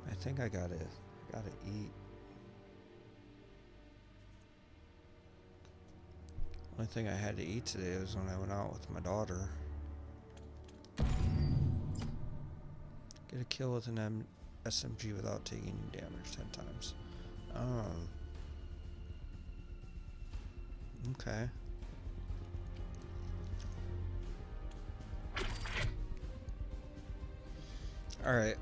I think I gotta eat. Only thing I had to eat today was when I went out with my daughter. Get a kill with an SMG without taking damage 10 times. Okay. Alright,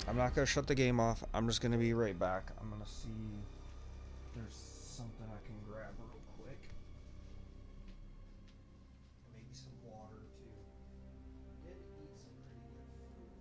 I'm not gonna shut the game off. I'm just gonna be right back. I'm gonna see if there's something I can grab real quick. Maybe some water too. Did eat some pretty good food.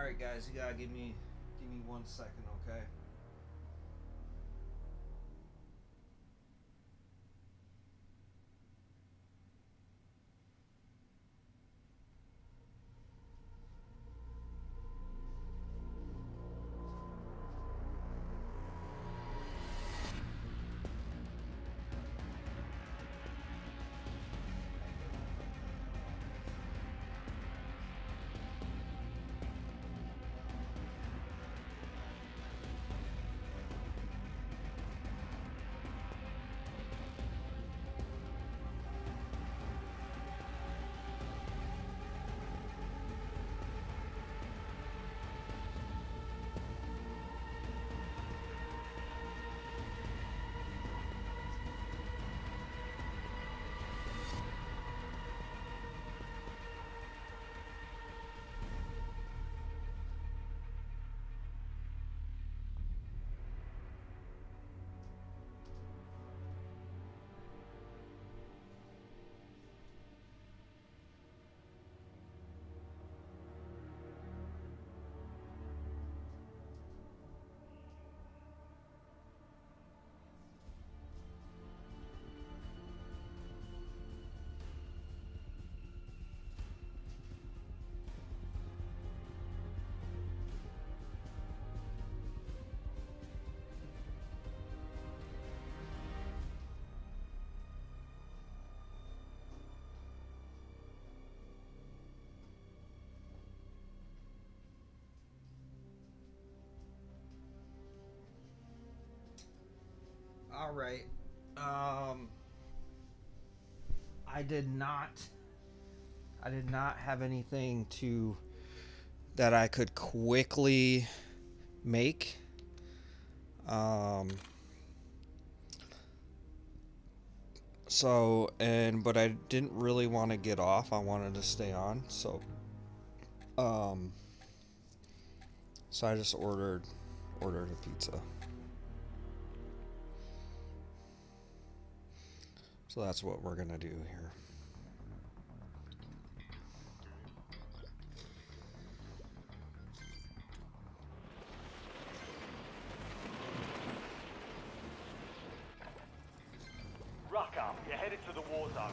Alright guys, you gotta give me 1 second, okay? All right. I did not have anything to that I could quickly make. But I didn't really want to get off. I wanted to stay on. So I just ordered a pizza. So that's what we're gonna do here. Rucker, you're headed to the war zone.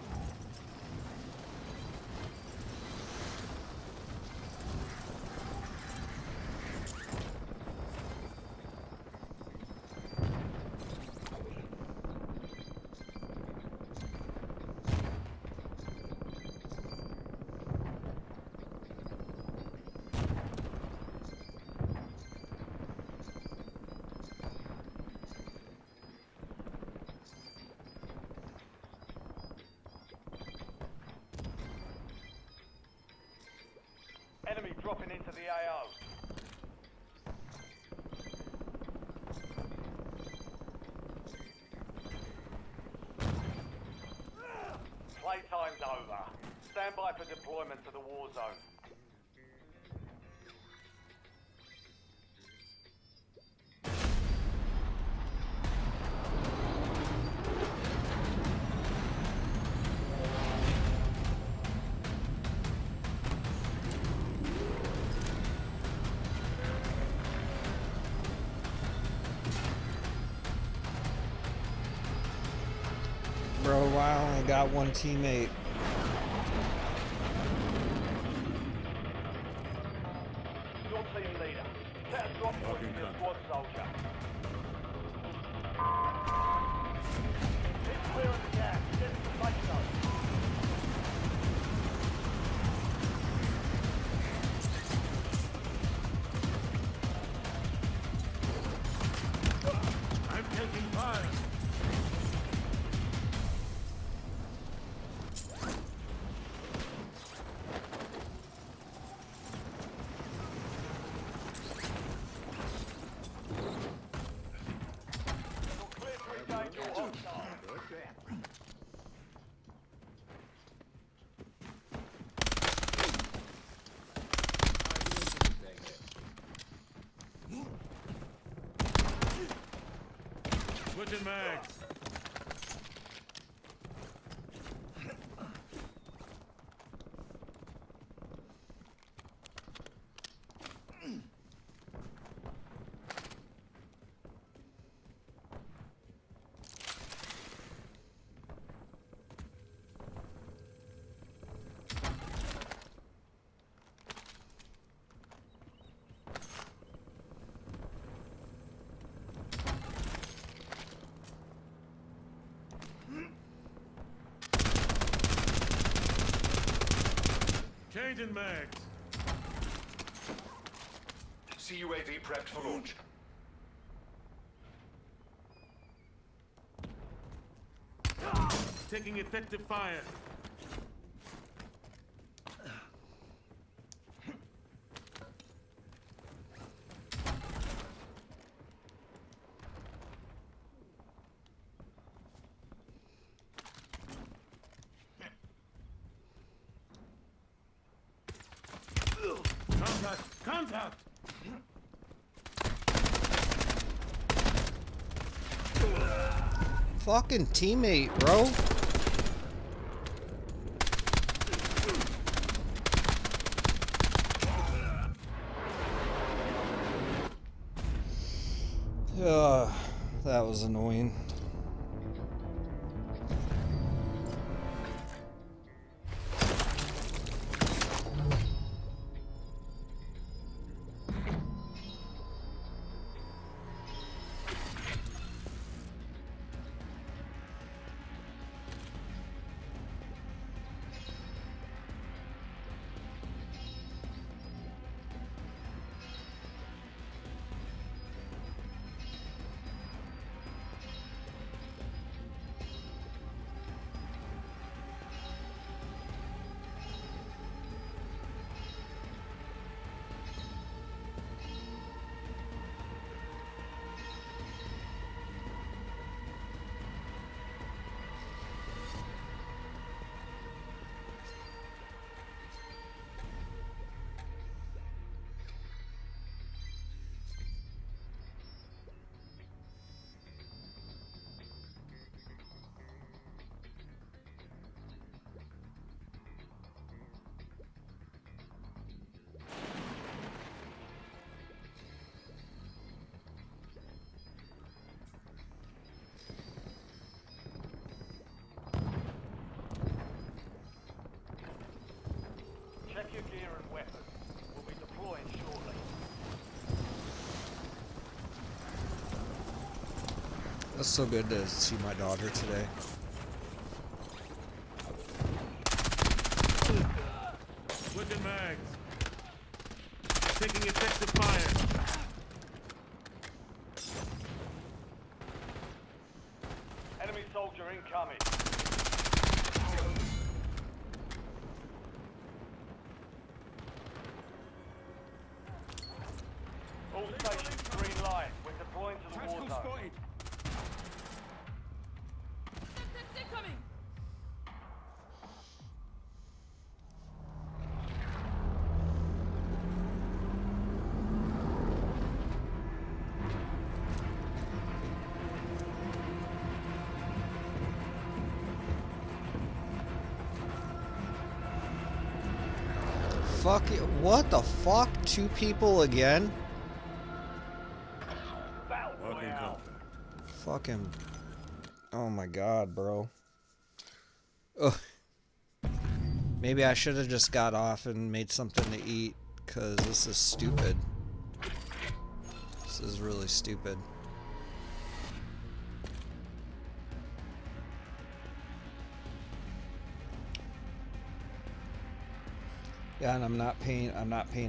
Enemy dropping into the AO. Playtime's over. Stand by for deployment to the war zone. Bro, I only got one teammate. Your team leader. Set a drop point for your squad soldier. Keep clearing the gas. Get to the safe zone. I'm taking fire. You're clear to engage your hostile. Good crap. Switching mags. Changing mags. CUAV prepped for launch. Taking effective fire. Contact! Contact! Fucking teammate, bro. That was annoying. Check your gear and weapons. We'll be deploying shortly. It's so good to see my daughter today. Switching mags. Taking effective fire. Enemy soldier incoming. All stations green light. We're deploying to the war zone. That's incoming! Fuck it. What the fuck? 2 people again? Battle Marking royale. contact. Fucking. Oh my god, bro. Ugh. Maybe I should have just got off and made something to eat, because this is stupid. This is really stupid. Yeah, and I'm not paying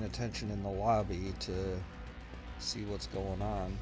attention in the lobby to see what's going on.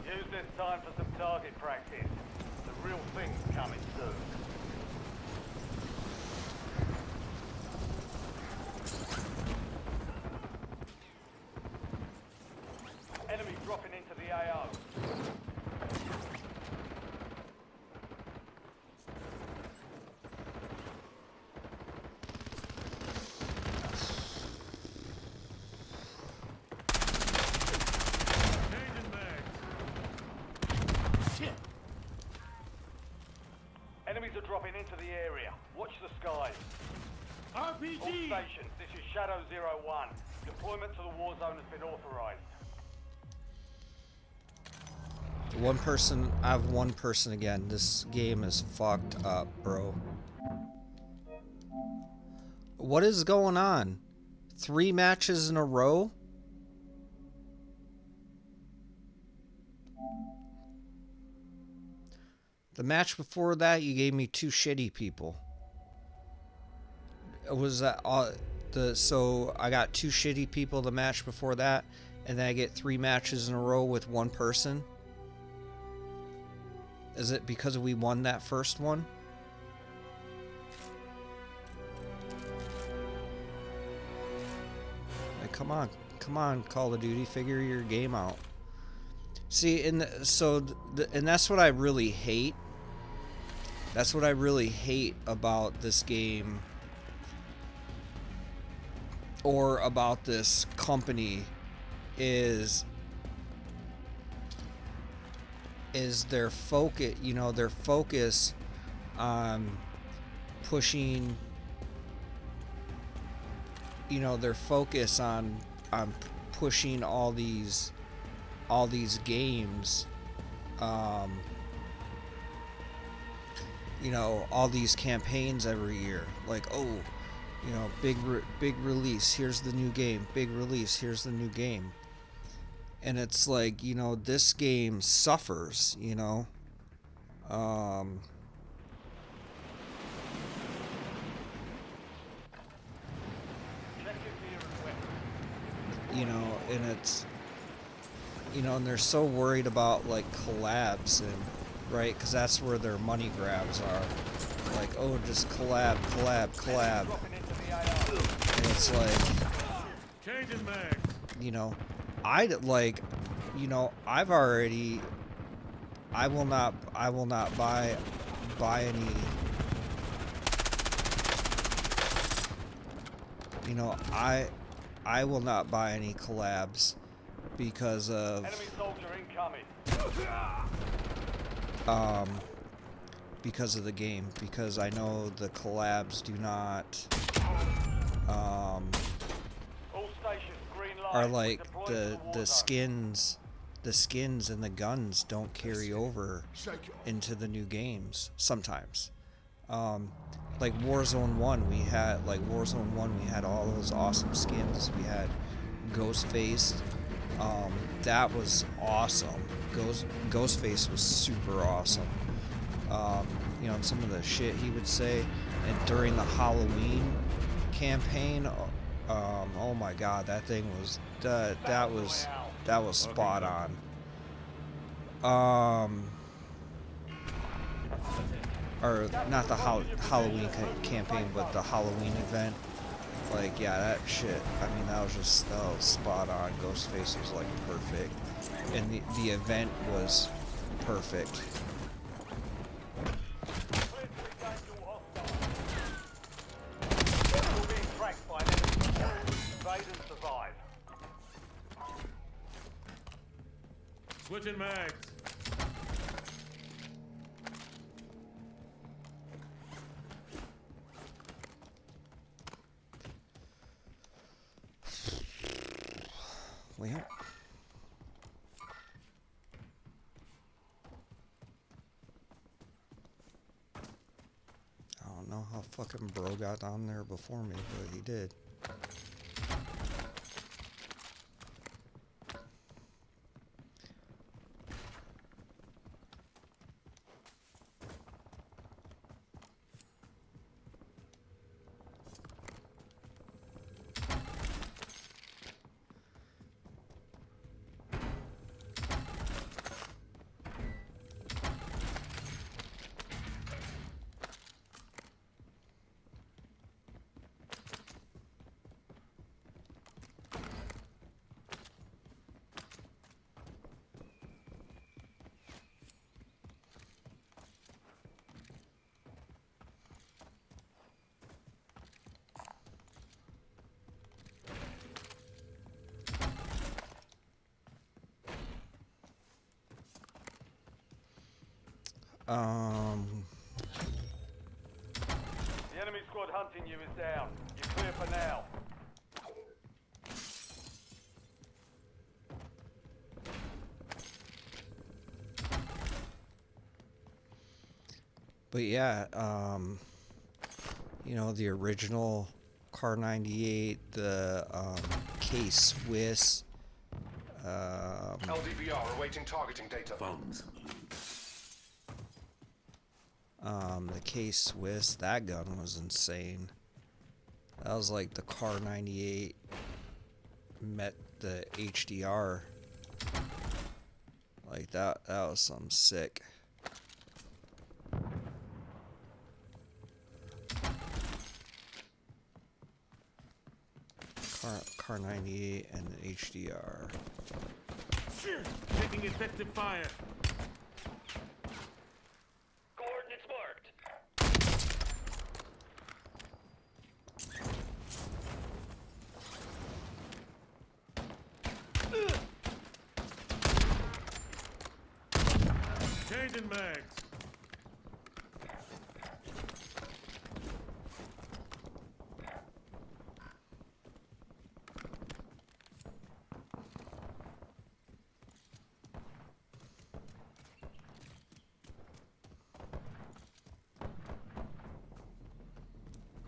Use this time for some target practice. The real thing's coming soon. Enemy dropping into the AO. Soldier dropping into the area. Watch the skies. All RPG! stations, this is Shadow 01. Deployment to the war zone has been authorized. One person, I have one person again. This game is fucked up, bro. What is going on? 3 matches in a row? The match before that, you gave me 2 shitty people. Was that all? So I got 2 shitty people the match before that, and then I get 3 matches in a row with 1 person? Is it because we won that first one? Like, come on, Call of Duty, figure your game out. See, and and that's what I really hate. That's what I really hate about this game, or about this company, is their focus, their focus on pushing, their focus on pushing all these games, all these campaigns every year. Like, oh, big release, here's the new game. Big release, here's the new game. And it's like, this game suffers, and it's, and they're so worried about, like, collabs, and, right, because that's where their money grabs are. Like, oh, just collab. And it's like, Changing mag. I'd like, I've already, I will not buy any, I will not buy any collabs because of, Enemy soldier incoming. because of the game, because I know the collabs do not, All stations, green light. are like Deployed to the war zone. skins and the guns don't carry over into the new games sometimes. Like Warzone 1, we had all those awesome skins. We had Ghostface. That was awesome. Ghostface was super awesome. And some of the shit he would say, and during the Halloween campaign, oh my god, that thing was that was spot on. Or not the Halloween campaign, but the Halloween event. Like, yeah, that shit, I mean, that was spot on. Ghostface was like perfect, and the event was perfect. You're being tracked by an enemy. Evade and survive. Switching mags. Well, I don't know how fucking bro got down there before me, but he did. squad hunting you is down. You're clear for now. But yeah, you know, the original Car 98, the K-Swiss, LDVR awaiting targeting data. Found some loot. the K-Swiss, that gun was insane. That was like the Car 98 met the HDR. Like that was something sick. Car 98 and the HDR. Taking effective fire. Coordinates marked. Changing mags.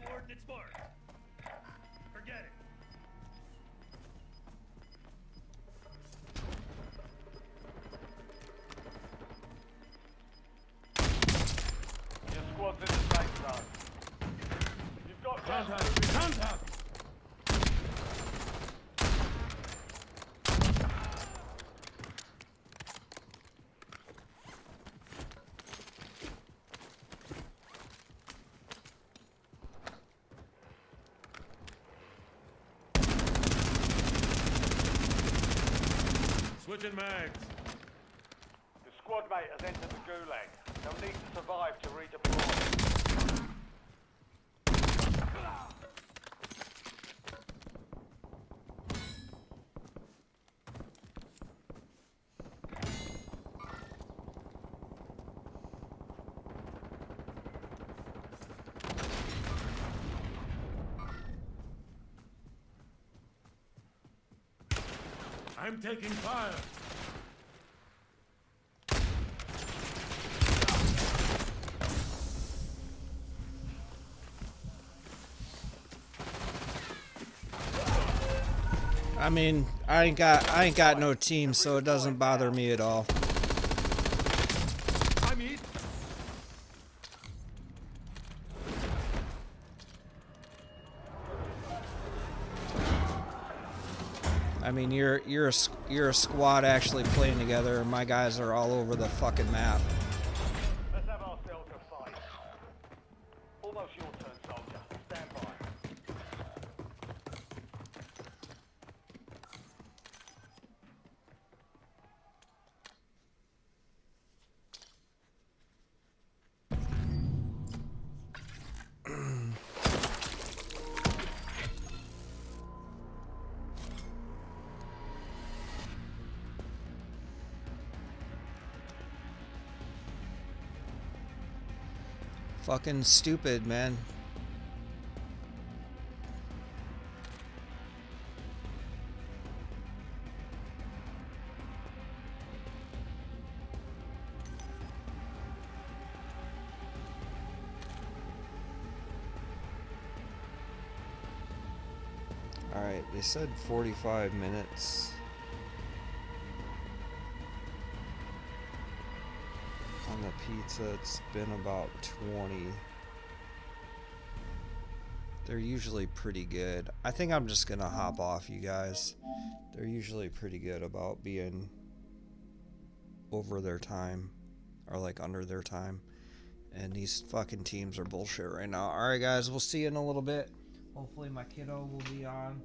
Coordinates marked. Forget it. Your squad's in the safe zone. You've got gas Contact. moving in. Contact. Switching mags. Your squad mate has entered the gulag. They'll need to survive to redeploy. I'm taking fire. I mean, I ain't got no team, so it doesn't bother me at all. I'm hit. I mean, you're a squad actually playing together, and my guys are all over the fucking map. Let's have ourselves a fight. Almost your turn, soldier. Stand by. Fucking stupid, man. Alright, they said 45 minutes. On the pizza, it's been about 20. They're usually pretty good. I think I'm just gonna hop off, you guys. They're usually pretty good about being over their time, or like under their time. And these fucking teams are bullshit right now. Alright guys, we'll see you in a little bit. Hopefully my kiddo will be on.